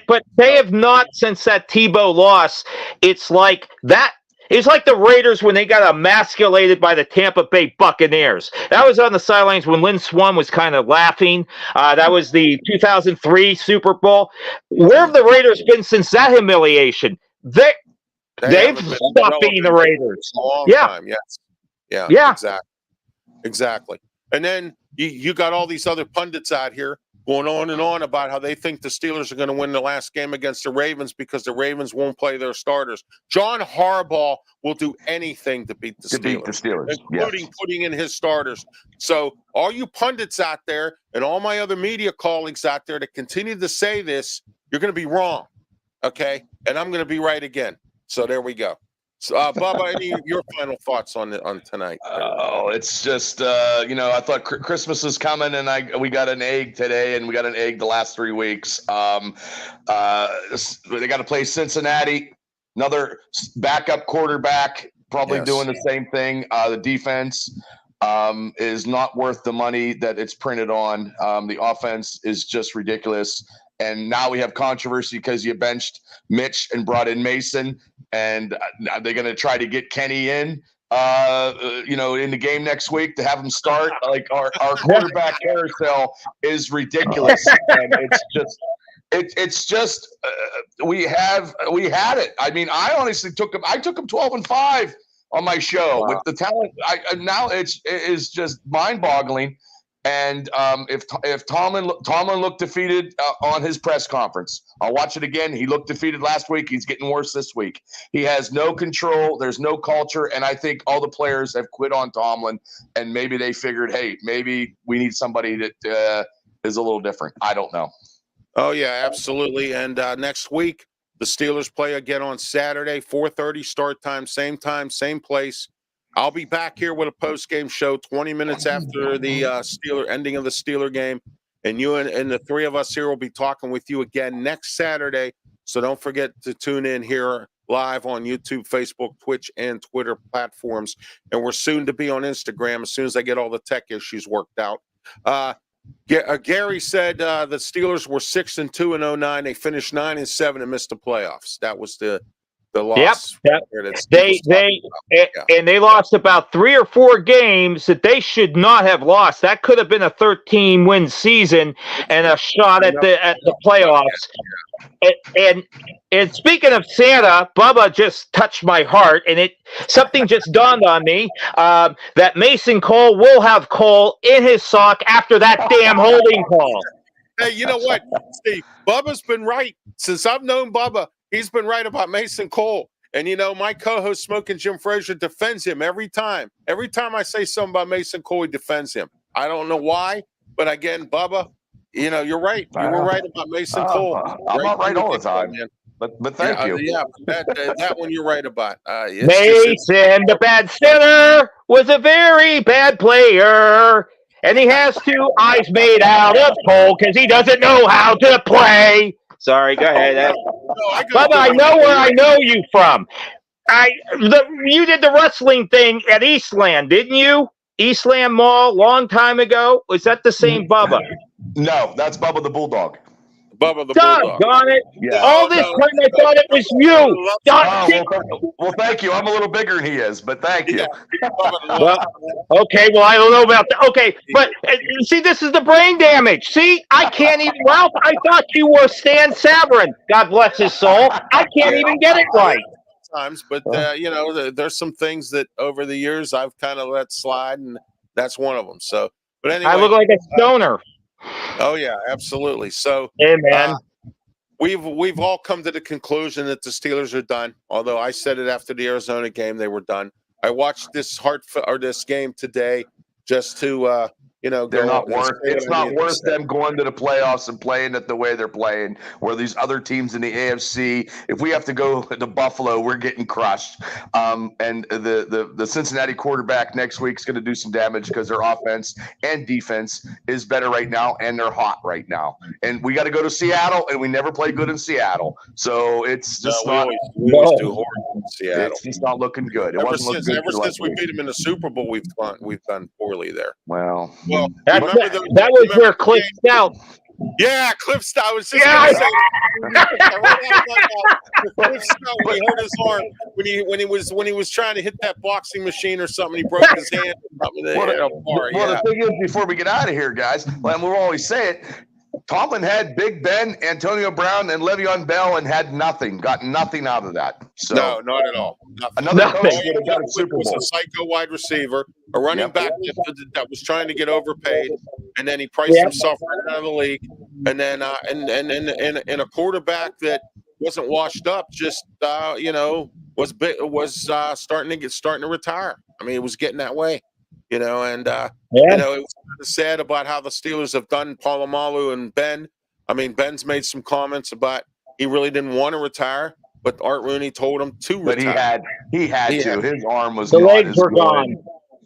But they have not, since that Tebow loss. It's like that. It's like the Raiders when they got emasculated by the Tampa Bay Buccaneers. That was on the sidelines when Lynn Swann was kind of laughing. That was the 2003 Super Bowl. Where have the Raiders been since that humiliation? They've stopped being the Raiders. Long time, yes. Yeah. Exactly. And then you got all these other pundits out here going on and on about how they think the Steelers are going to win the last game against the Ravens because the Ravens won't play their starters. John Harbaugh will do anything to beat the Steelers, including putting in his starters. So all you pundits out there and all my other media colleagues out there that continue to say this, you're going to be wrong, okay? And I'm going to be right again. So there we go. So, Bubba, any of your final thoughts on tonight? Oh, it's just I thought Christmas is coming, and we got an egg today, and we got an egg the last 3 weeks. They got to play Cincinnati, another backup quarterback, probably doing the same thing. The defense is not worth the money that it's printed on. The offense is just ridiculous. And now we have controversy because you benched Mitch and brought in Mason. And they're going to try to get Kenny in. in the game next week to have him start. Like our quarterback carousel is ridiculous, and it's just we had it. I mean, I honestly took him 12-5 on my show with the talent. Now it is just mind-boggling. And if Tomlin looked defeated on his press conference, I'll watch it again. He looked defeated last week. He's getting worse this week. He has no control. There's no culture, and I think all the players have quit on Tomlin. And maybe they figured, hey, maybe we need somebody that is a little different. I don't know. Oh yeah, absolutely. And next week the Steelers play again on Saturday, 4:30 start time, same place. I'll be back here with a post-game show 20 minutes after the ending of the Steeler game. And you and the three of us here will be talking with you again next Saturday. So don't forget to tune in here live on YouTube, Facebook, Twitch, and Twitter platforms. And we're soon to be on Instagram as soon as I get all the tech issues worked out. Gary said the Steelers were 6-2 in 2009. They finished 9-7 and missed the playoffs. That was the loss. Yep. They lost about 3 or 4 games that they should not have lost. That could have been a 13-win season and a shot at the playoffs. And speaking of Santa, Bubba just touched my heart, and something just dawned on me that Mason Cole will have Cole in his sock after that damn holding call. Hey, you know what, Steve? Bubba's been right since I've known Bubba. He's been right about Mason Cole. And, my co-host, Smoking Jim Frazier, defends him every time. Every time I say something about Mason Cole, he defends him. I don't know why, but again, Bubba, you're right. You were right about Mason Cole. I'm not right all the time, but thank you. Yeah, that one you're right about. Mason, the bad center, was a very bad player. And he has 2 eyes made out of coal because he doesn't know how to play. Sorry, go ahead. Bubba, I know where I know you from. You did the wrestling thing at Eastland, didn't you? Eastland Mall, long time ago. Was that the same Bubba? No, that's Bubba the Bulldog. Bubba the Bulldog. Doggone it. Yeah. All this time I thought it was you. Well, thank you. I'm a little bigger than he is, but thank you. Well, okay, well, I don't know about that. Okay, but see, this is the brain damage. See, I can't even, Ralph, I thought you were Stan Sabrin. God bless his soul. I can't even get it right. Times, but there's some things that over the years I've kind of let slide, and that's one of them. So, but anyway, I look like a stoner. Oh yeah, absolutely. So, hey man, we've all come to the conclusion that the Steelers are done. Although I said it after the Arizona game, they were done. I watched this game today just to they're not worth. It's not worth them going to the playoffs and playing it the way they're playing. Where these other teams in the AFC, if we have to go to Buffalo, we're getting crushed. And the Cincinnati quarterback next week is going to do some damage because their offense and defense is better right now, and they're hot right now. And we got to go to Seattle, and we never play good in Seattle, so it's just we always do horrible in Seattle. It's just not looking good. Ever since we beat them in the Super Bowl, we've done poorly there. Well, that was where Cliff Stout. Yeah, Cliff Stout. I was just going to say. Cliff Stout, when he hurt his arm, when he was trying to hit that boxing machine or something, he broke his hand. The thing is, before we get out of here, guys, and we'll always say it, Tomlin had Big Ben, Antonio Brown, and Le'Veon Bell, and had nothing. Got nothing out of that. So no, not at all. Another coach would have got a Super Bowl. Was a psycho wide receiver, a running back that was trying to get overpaid, and then he priced himself right out of the league. And then and a quarterback that wasn't washed up, just was starting to retire. I mean, it was getting that way. It was kind of sad about how the Steelers have done Polamalu and Ben. I mean, Ben's made some comments about he really didn't want to retire, but Art Rooney told him to retire. But he had to. His arm was the legs were gone.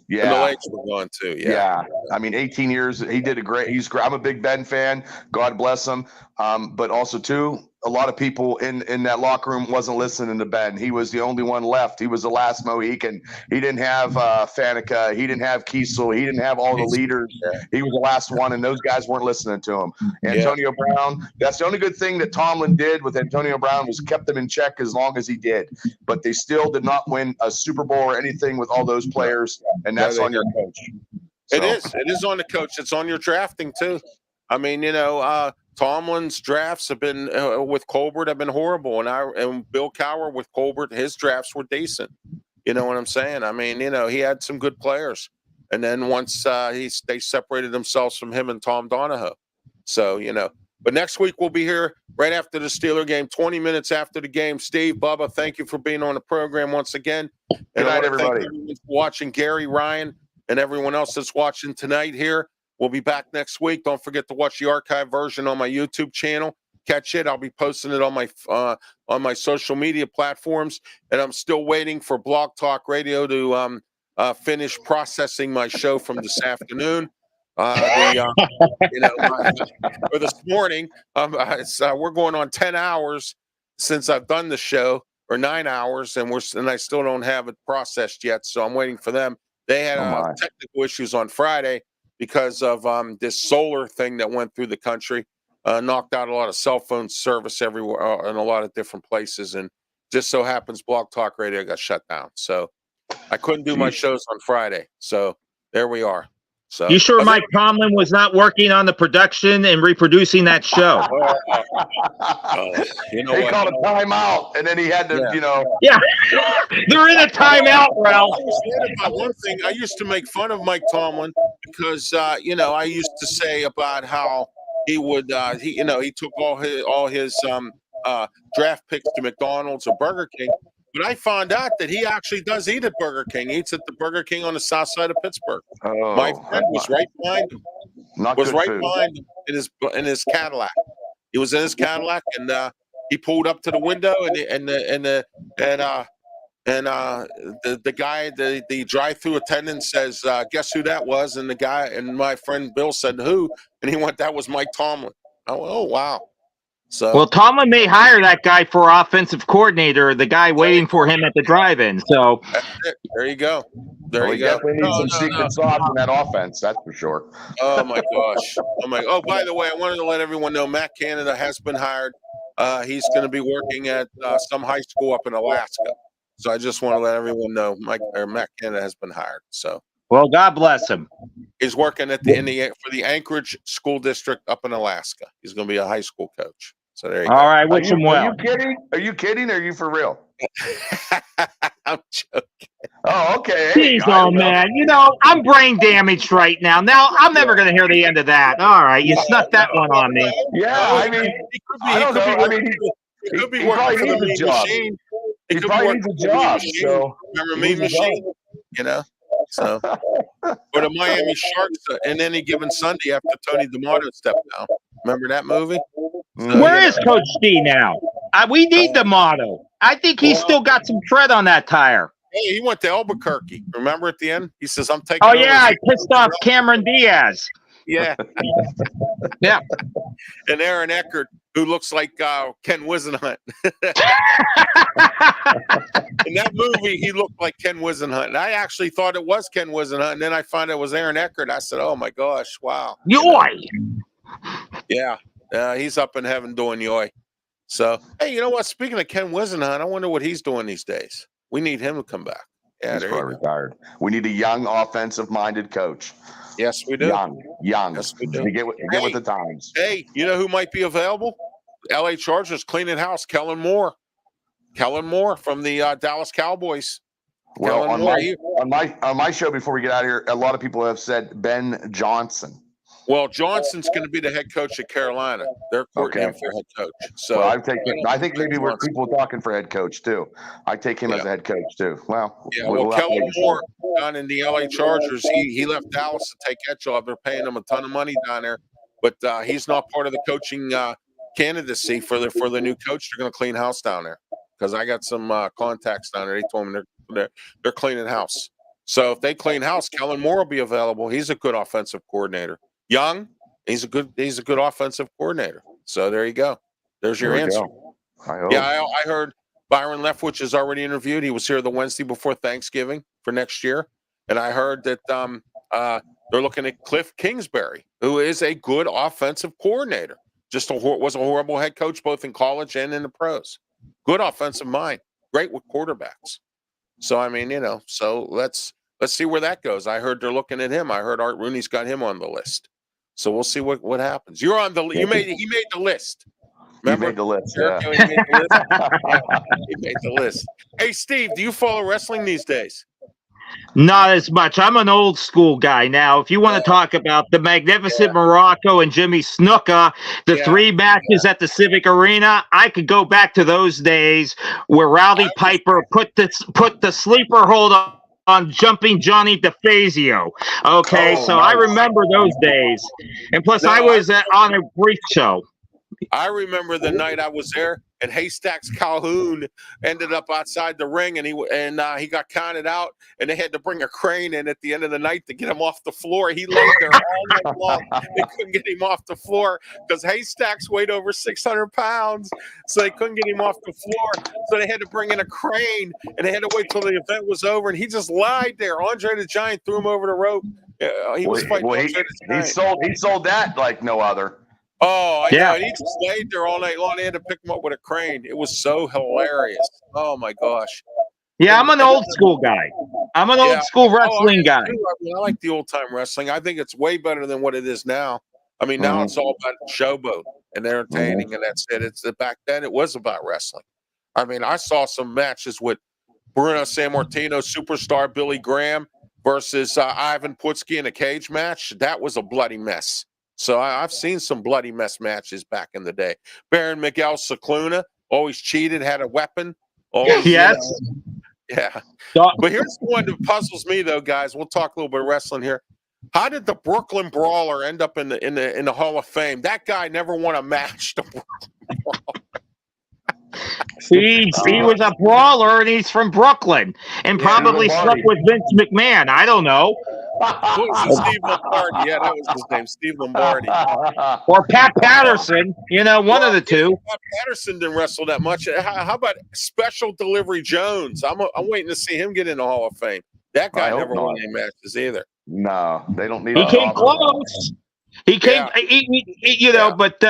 Yeah, and the legs were gone too. Yeah. I mean, 18 years. He did a great. I'm a big Ben fan. God bless him. But also too, a lot of people in that locker room wasn't listening to Ben. He was the only one left. He was the last Mohican. He didn't have Faneca. He didn't have Kiesel. He didn't have all the leaders. He was the last one, and those guys weren't listening to him. Antonio Brown, that's the only good thing that Tomlin did with Antonio Brown was kept them in check as long as he did. But they still did not win a Super Bowl or anything with all those players, and that's on your coach. So. It is on the coach. It's on your drafting too. I mean, Tomlin's drafts have been with Colbert have been horrible, and Bill Cowher with Colbert, his drafts were decent. You know what I'm saying? I mean, he had some good players, and then once they separated themselves from him and Tom Donahoe. So but next week we'll be here right after the Steeler game, 20 minutes after the game. Steve, Bubba, thank you for being on the program once again. Good night, everybody. Thank everyone for watching. Gary, Ryan, and everyone else that's watching tonight here. We'll be back next week. Don't forget to watch the archive version on my YouTube channel. Catch it. I'll be posting it on my social media platforms. And I'm still waiting for Blog Talk Radio to finish processing my show from this afternoon. Or this morning. We're going on 10 hours since I've done the show, or 9 hours, and I still don't have it processed yet. So I'm waiting for them. They had technical issues on Friday because of this solar thing that went through the country, knocked out a lot of cell phone service everywhere in a lot of different places. And just so happens Blog Talk Radio got shut down. So I couldn't do my shows on Friday. So there we are. So you sure Mike Tomlin was not working on the production and reproducing that show? He called a timeout, and then he had to, Yeah, they're in a timeout, Ralph. About one thing, I used to make fun of Mike Tomlin because, I used to say about how he would, he took all his draft picks to McDonald's or Burger King. But I found out that he actually does eat at Burger King. He eats at the Burger King on the south side of Pittsburgh. Oh, my friend was right behind him. Behind him in his Cadillac. He was in his Cadillac, and he pulled up to the window, and the guy, the drive-through attendant says, "Guess who that was?" And the guy, and my friend Bill said, "Who?" And he went, "That was Mike Tomlin." Oh, wow. So, well, Tomlin may hire that guy for offensive coordinator, the guy waiting for him at the drive-in. So there you go. We definitely need some secret sauce in that offense, that's for sure. Oh my gosh. Oh, by the way, I wanted to let everyone know Matt Canada has been hired. He's going to be working at some high school up in Alaska. So I just want to let everyone know Matt Canada has been hired. So, well, God bless him. He's working at for the Anchorage School District up in Alaska. He's going to be a high school coach. So there you go. All right, wish him well. Are you kidding? Are you kidding? Or are you for real? I'm joking. Oh, okay. Jeez, man. I'm brain damaged right now. Now I'm never going to hear the end of that. All right, you snuck that one on me. Yeah, I mean, I don't know. I mean, he probably needs a job. He probably needs a job. So remember Mean Machine? So, or the Miami Sharks in any given Sunday after Tony D'Amato stepped down. Remember that movie? So, where is Coach D now? We need D'Amato. I think he's still got some tread on that tire. Hey, he went to Albuquerque. Remember at the end? He says, "I'm taking." Oh yeah, I pissed off Cameron Diaz. Yeah. Yeah. And Aaron Eckert, who looks like Ken Wisenhunt. In that movie, he looked like Ken Wisenhunt. And I actually thought it was Ken Wisenhunt. And then I found it was Aaron Eckert. I said, "Oh, my gosh, wow." Yoy. Yeah. He's up in heaven doing yoy. So, hey, you know what? Speaking of Ken Wisenhunt, I wonder what he's doing these days. We need him to come back. Yeah, he's probably retired. We need a young, offensive-minded coach. Yes, we do. Young. Yes, we do. Get with the times. Hey, you know who might be available? LA Chargers cleaning house. Kellen Moore. Kellen Moore from the Dallas Cowboys. Well, on my show before we get out of here, a lot of people have said Ben Johnson. Well, Johnson's going to be the head coach at Carolina. They're courting him for head coach. So I think maybe we're people talking for head coach too. I take him as a head coach too. Well, Kellen Moore down in the LA Chargers, he left Dallas to take that job. They're paying him a ton of money down there, but he's not part of the coaching candidacy for the new coach. They're going to clean house down there because I got some contacts down there. They told me they're cleaning house. So if they clean house, Kellen Moore will be available. He's a good offensive coordinator. Young, he's a good offensive coordinator. So there you go. There's your There we answer. go. I hope. Yeah, I heard Byron Leftwich is already interviewed. He was here the Wednesday before Thanksgiving for next year, and I heard that they're looking at Cliff Kingsbury, who is a good offensive coordinator. Just was a horrible head coach both in college and in the pros. Good offensive mind, great with quarterbacks. So I mean, so let's see where that goes. I heard they're looking at him. I heard Art Rooney's got him on the list. So we'll see what happens. You're on the he made the list. Remember? He made the list. Yeah. He made the list. Yeah, he made the list. Hey, Steve, do you follow wrestling these days? Not as much. I'm an old school guy now. If you want to talk about the Magnificent Morocco and Jimmy Snuka, the 3 matches at the Civic Arena, I could go back to those days where Rowdy Piper put the sleeper hold on Jumping Johnny DeFazio. Okay, so nice. I remember those days. And plus, I was on a brief show. I remember the night I was there, and Haystacks Calhoun ended up outside the ring, and he got counted out, and they had to bring a crane in at the end of the night to get him off the floor. He laid there all night long. They couldn't get him off the floor because Haystacks weighed over 600 pounds, so they couldn't get him off the floor. So they had to bring in a crane, and they had to wait till the event was over, and he just lied there. Andre the Giant threw him over the rope. He was fighting Andre the Giant. He sold that like no other. Oh, I know. And he just laid there all night long. They had to pick him up with a crane. It was so hilarious. Oh, my gosh. Yeah, I'm an old school guy. I'm an old school wrestling guy. I like the old time wrestling. I think it's way better than what it is now. I mean, now it's all about showboat and entertaining, and that's it. Back then, it was about wrestling. I mean, I saw some matches with Bruno Sammartino, superstar Billy Graham versus Ivan Putski in a cage match. That was a bloody mess. So I've seen some bloody mess matches back in the day. Baron Miguel Cicluna always cheated, had a weapon. Always, yes. Yeah. But here's the one that puzzles me, though, guys. We'll talk a little bit of wrestling here. How did the Brooklyn Brawler end up in the Hall of Fame? That guy never won a match. The Brooklyn Brawler. He was a brawler, and he's from Brooklyn, and probably slept with Vince McMahon. I don't know. Steve Lombardi. Yeah, that was his name, Steve Lombardi. Or Pat Patterson. One of the two. Pat Patterson didn't wrestle that much. How about Special Delivery Jones? I'm waiting to see him get in the Hall of Fame. That guy never won any matches either. No, they don't need. He came close. He came. But.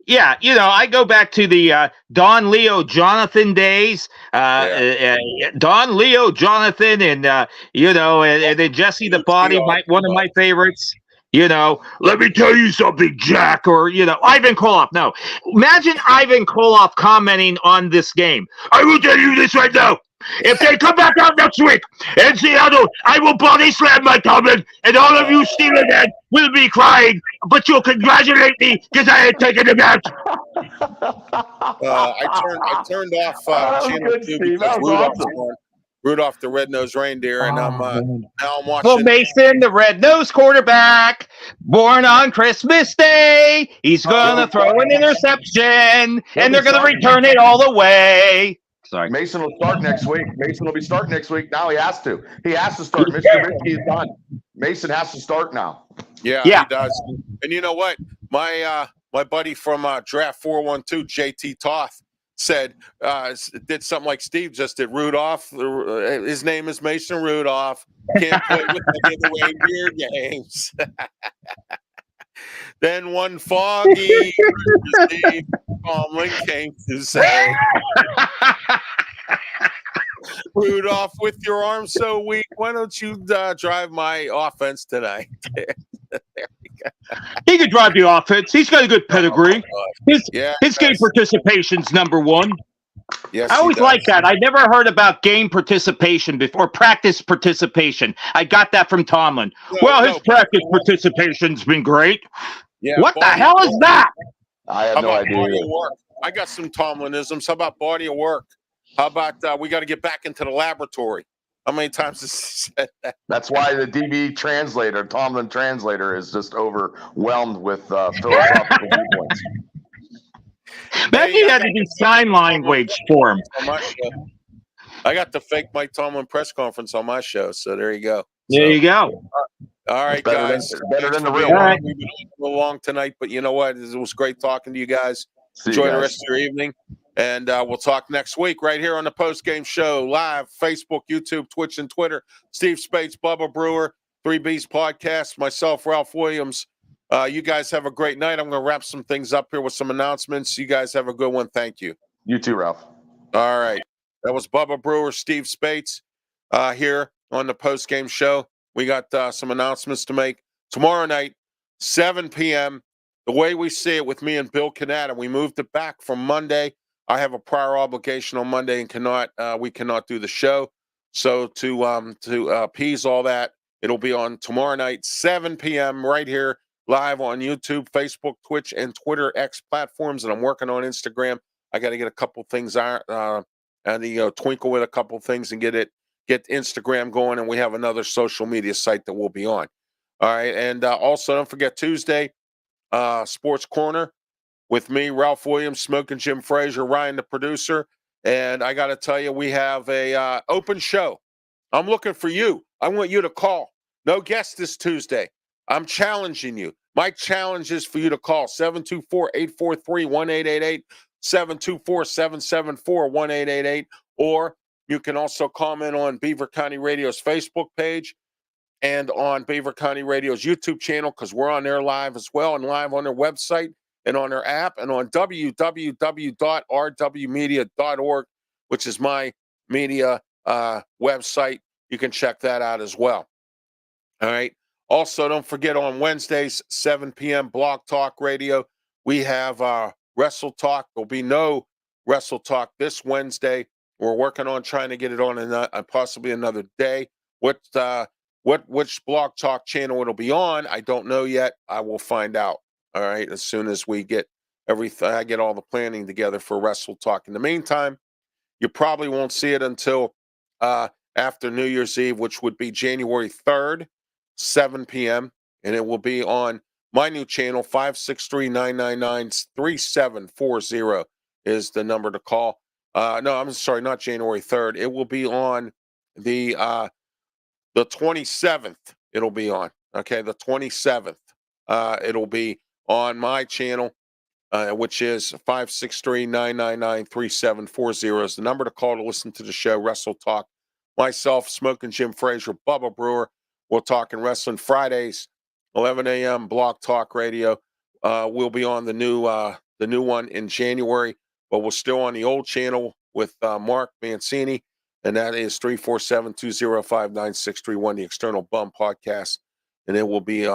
I go back to the Don Leo Jonathan days. Don Leo Jonathan, and and then Jesse the Body, one of my favorites. Let me tell you something, Jack, or Ivan Koloff. No, imagine Ivan Koloff commenting on this game. I will tell you this right now. If they come back out next week in Seattle, I will body slam my Tomlin, and all of you Steelers fans will be crying, but you'll congratulate me because I had taken the match. I turned off Channel 2 because Rudolph the Red-Nosed Reindeer, and now I'm watching. Well, Mason, the red-nosed quarterback, born on Christmas Day. He's going to throw an interception, and they're going to return it all the way. Sorry. Mason will start next week. Mason will be starting next week. Now he has to. He has to start. Mr. Trubisky is done. Mason has to start now. Yeah, he does. And you know what? My buddy from Draft 412, JT Toth, said did something like Steve just did. Rudolph. His name is Mason Rudolph. Can't play with any of the reindeer games. Then one foggy Steve Tomlin came to say, Rudolph, with your arm so weak, why don't you drive my offense tonight? There we go. He could drive the offense. He's got a good pedigree. His game participation's number one. Yes, I always like that. I never heard about game participation before, practice participation. I got that from Tomlin. His practice participation's been great. Yeah, what the hell is that? I have no idea. Body of work? I got some Tomlinisms. How about body of work? How about we got to get back into the laboratory? How many times has he said that? That's why the DB translator, Tomlin translator, is just overwhelmed with philosophical viewpoints. Maybe you had to do sign language for him. I got the fake Mike Tomlin press conference on my show, so there you go. There you go. All right, guys. Better than the real one. We've been a little long tonight, but you know what? It was great talking to you guys. See you Enjoy the guys. rest of your evening. And we'll talk next week right here on the Postgame Show, live, Facebook, YouTube, Twitch, and Twitter. Steve Spates, Bubba Brewer, 3B's Podcast, myself, Ralph Williams. You guys have a great night. I'm going to wrap some things up here with some announcements. You guys have a good one. Thank you. You too, Ralph. All right. That was Bubba Brewer, Steve Spates here on the Postgame Show. We got some announcements to make. Tomorrow night, 7 p.m., the way we see it with me and Bill Canada, we moved it back from Monday. I have a prior obligation on Monday and we cannot do the show. So to appease all that, it'll be on tomorrow night, 7 p.m. right here, live on YouTube, Facebook, Twitch, and Twitter X platforms. And I'm working on Instagram. I got to get a couple things and twinkle with a couple things and get Instagram going. And we have another social media site that we'll be on. All right. And also don't forget Tuesday, Sports Corner with me, Ralph Williams, Smoking Jim Frazier, Ryan, the producer. And I got to tell you, we have a open show. I'm looking for you. I want you to call. No guests this Tuesday. I'm challenging you. My challenge is for you to call 724-843-1888, 724-774-1888, or you can also comment on Beaver County Radio's Facebook page and on Beaver County Radio's YouTube channel, because we're on there live as well, and live on their website and on their app, and on www.rwmedia.org, which is my media website. You can check that out as well. All right. Also, don't forget on Wednesdays, 7 p.m., Blog Talk Radio, we have Wrestle Talk. There'll be no Wrestle Talk this Wednesday. We're working on trying to get it on possibly another day. Which Blog Talk channel it'll be on, I don't know yet. I will find out. All right, as soon as we get everything, I get all the planning together for Wrestle Talk. In the meantime, you probably won't see it until after New Year's Eve, which would be January 3rd, 7 p.m., and it will be on my new channel, 563-999-3740 is the number to call. No, I'm sorry, not January 3rd. It will be on the 27th. It'll be on, okay, the 27th. It'll be on my channel, which is 563-999-3740 is the number to call to listen to the show, Wrestle Talk. Myself, Smoking Jim Frazier, Bubba Brewer. We'll talk in wrestling Fridays, 11 a.m. Blog Talk Radio. We'll be on the new one in January, but we're still on the old channel with Mark Mancini, and that is 347-205-9631, the External Bum Podcast. And it will be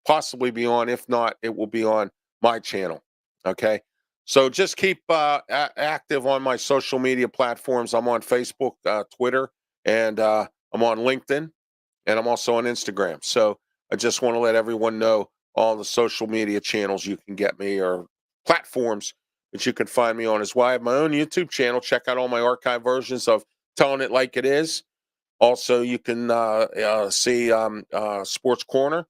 possibly be on. If not, it will be on my channel. Okay. So just keep active on my social media platforms. I'm on Facebook, Twitter, and I'm on LinkedIn, and I'm also on Instagram. So I just want to let everyone know all the social media channels you can get me, or platforms that you can find me on as well. I have my own YouTube channel. Check out all my archive versions of Telling It Like It Is. Also, you can see Sports Corner,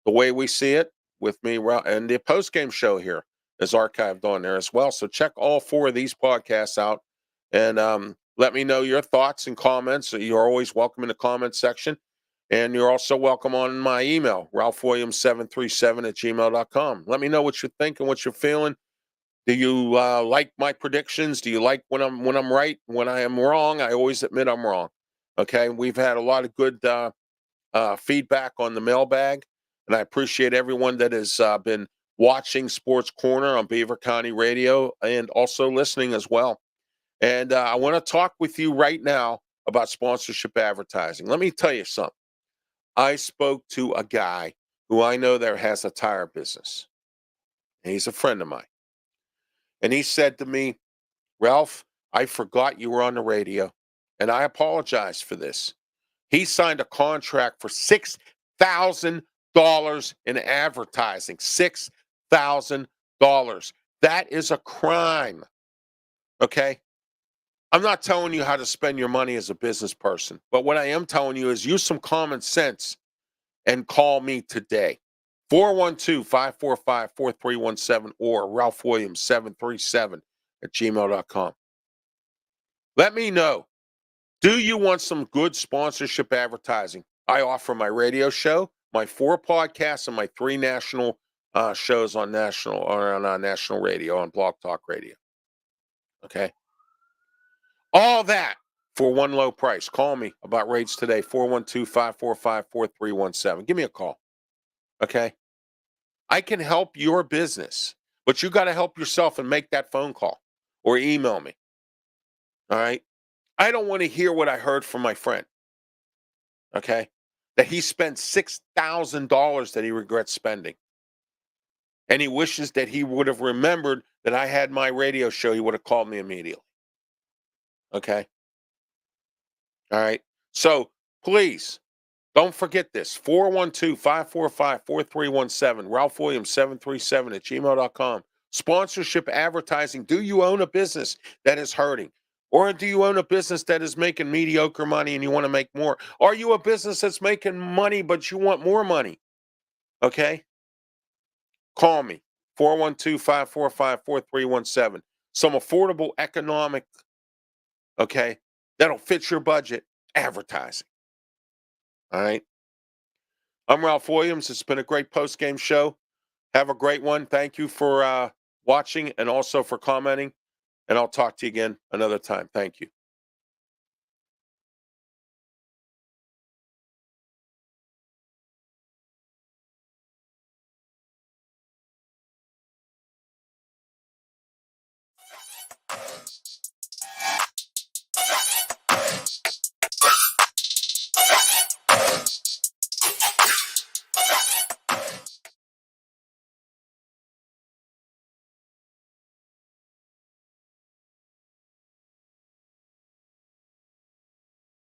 the way we see it, with me, and the Postgame Show here is archived on there as well. So check all 4 of these podcasts out, and let me know your thoughts and comments. You're always welcome in the comment section, and you're also welcome on my email, ralphwilliams737@gmail.com. Let me know what you think and what you're feeling. Do you like my predictions? Do you like when I'm right? When I am wrong, I always admit I'm wrong. Okay, we've had a lot of good feedback on the mailbag, and I appreciate everyone that has been watching Sports Corner on Beaver County Radio and also listening as well. And I want to talk with you right now about sponsorship advertising. Let me tell you something. I spoke to a guy who I know there has a tire business, and he's a friend of mine. And he said to me, Ralph, I forgot you were on the radio, and I apologize for this. He signed a contract for $6,000 in advertising. $6,000. That is a crime. Okay? I'm not telling you how to spend your money as a business person, but what I am telling you is use some common sense and call me today. 412-545-4317 or ralphwilliams737@gmail.com. Let me know. Do you want some good sponsorship advertising? I offer my radio show, my 4 podcasts, and my 3 national shows on national radio, on Blog Talk Radio. Okay. All that for one low price. Call me about rates today, 412-545-4317. Give me a call. Okay. I can help your business, but you got to help yourself and make that phone call or email me. All right. I don't want to hear what I heard from my friend. Okay. That he spent $6,000 that he regrets spending. And he wishes that he would have remembered that I had my radio show. He would have called me immediately. Okay. All right. So please don't forget this. 412-545-4317. Ralph Williams 737 at gmail.com. Sponsorship advertising. Do you own a business that is hurting? Or do you own a business that is making mediocre money and you want to make more? Are you a business that's making money but you want more money? Okay. Call me. 412-545-4317. Some affordable economic, okay, that'll fit your budget advertising. All right. I'm Ralph Williams. It's been a great post-game show. Have a great one. Thank you for watching and also for commenting. And I'll talk to you again another time. Thank you.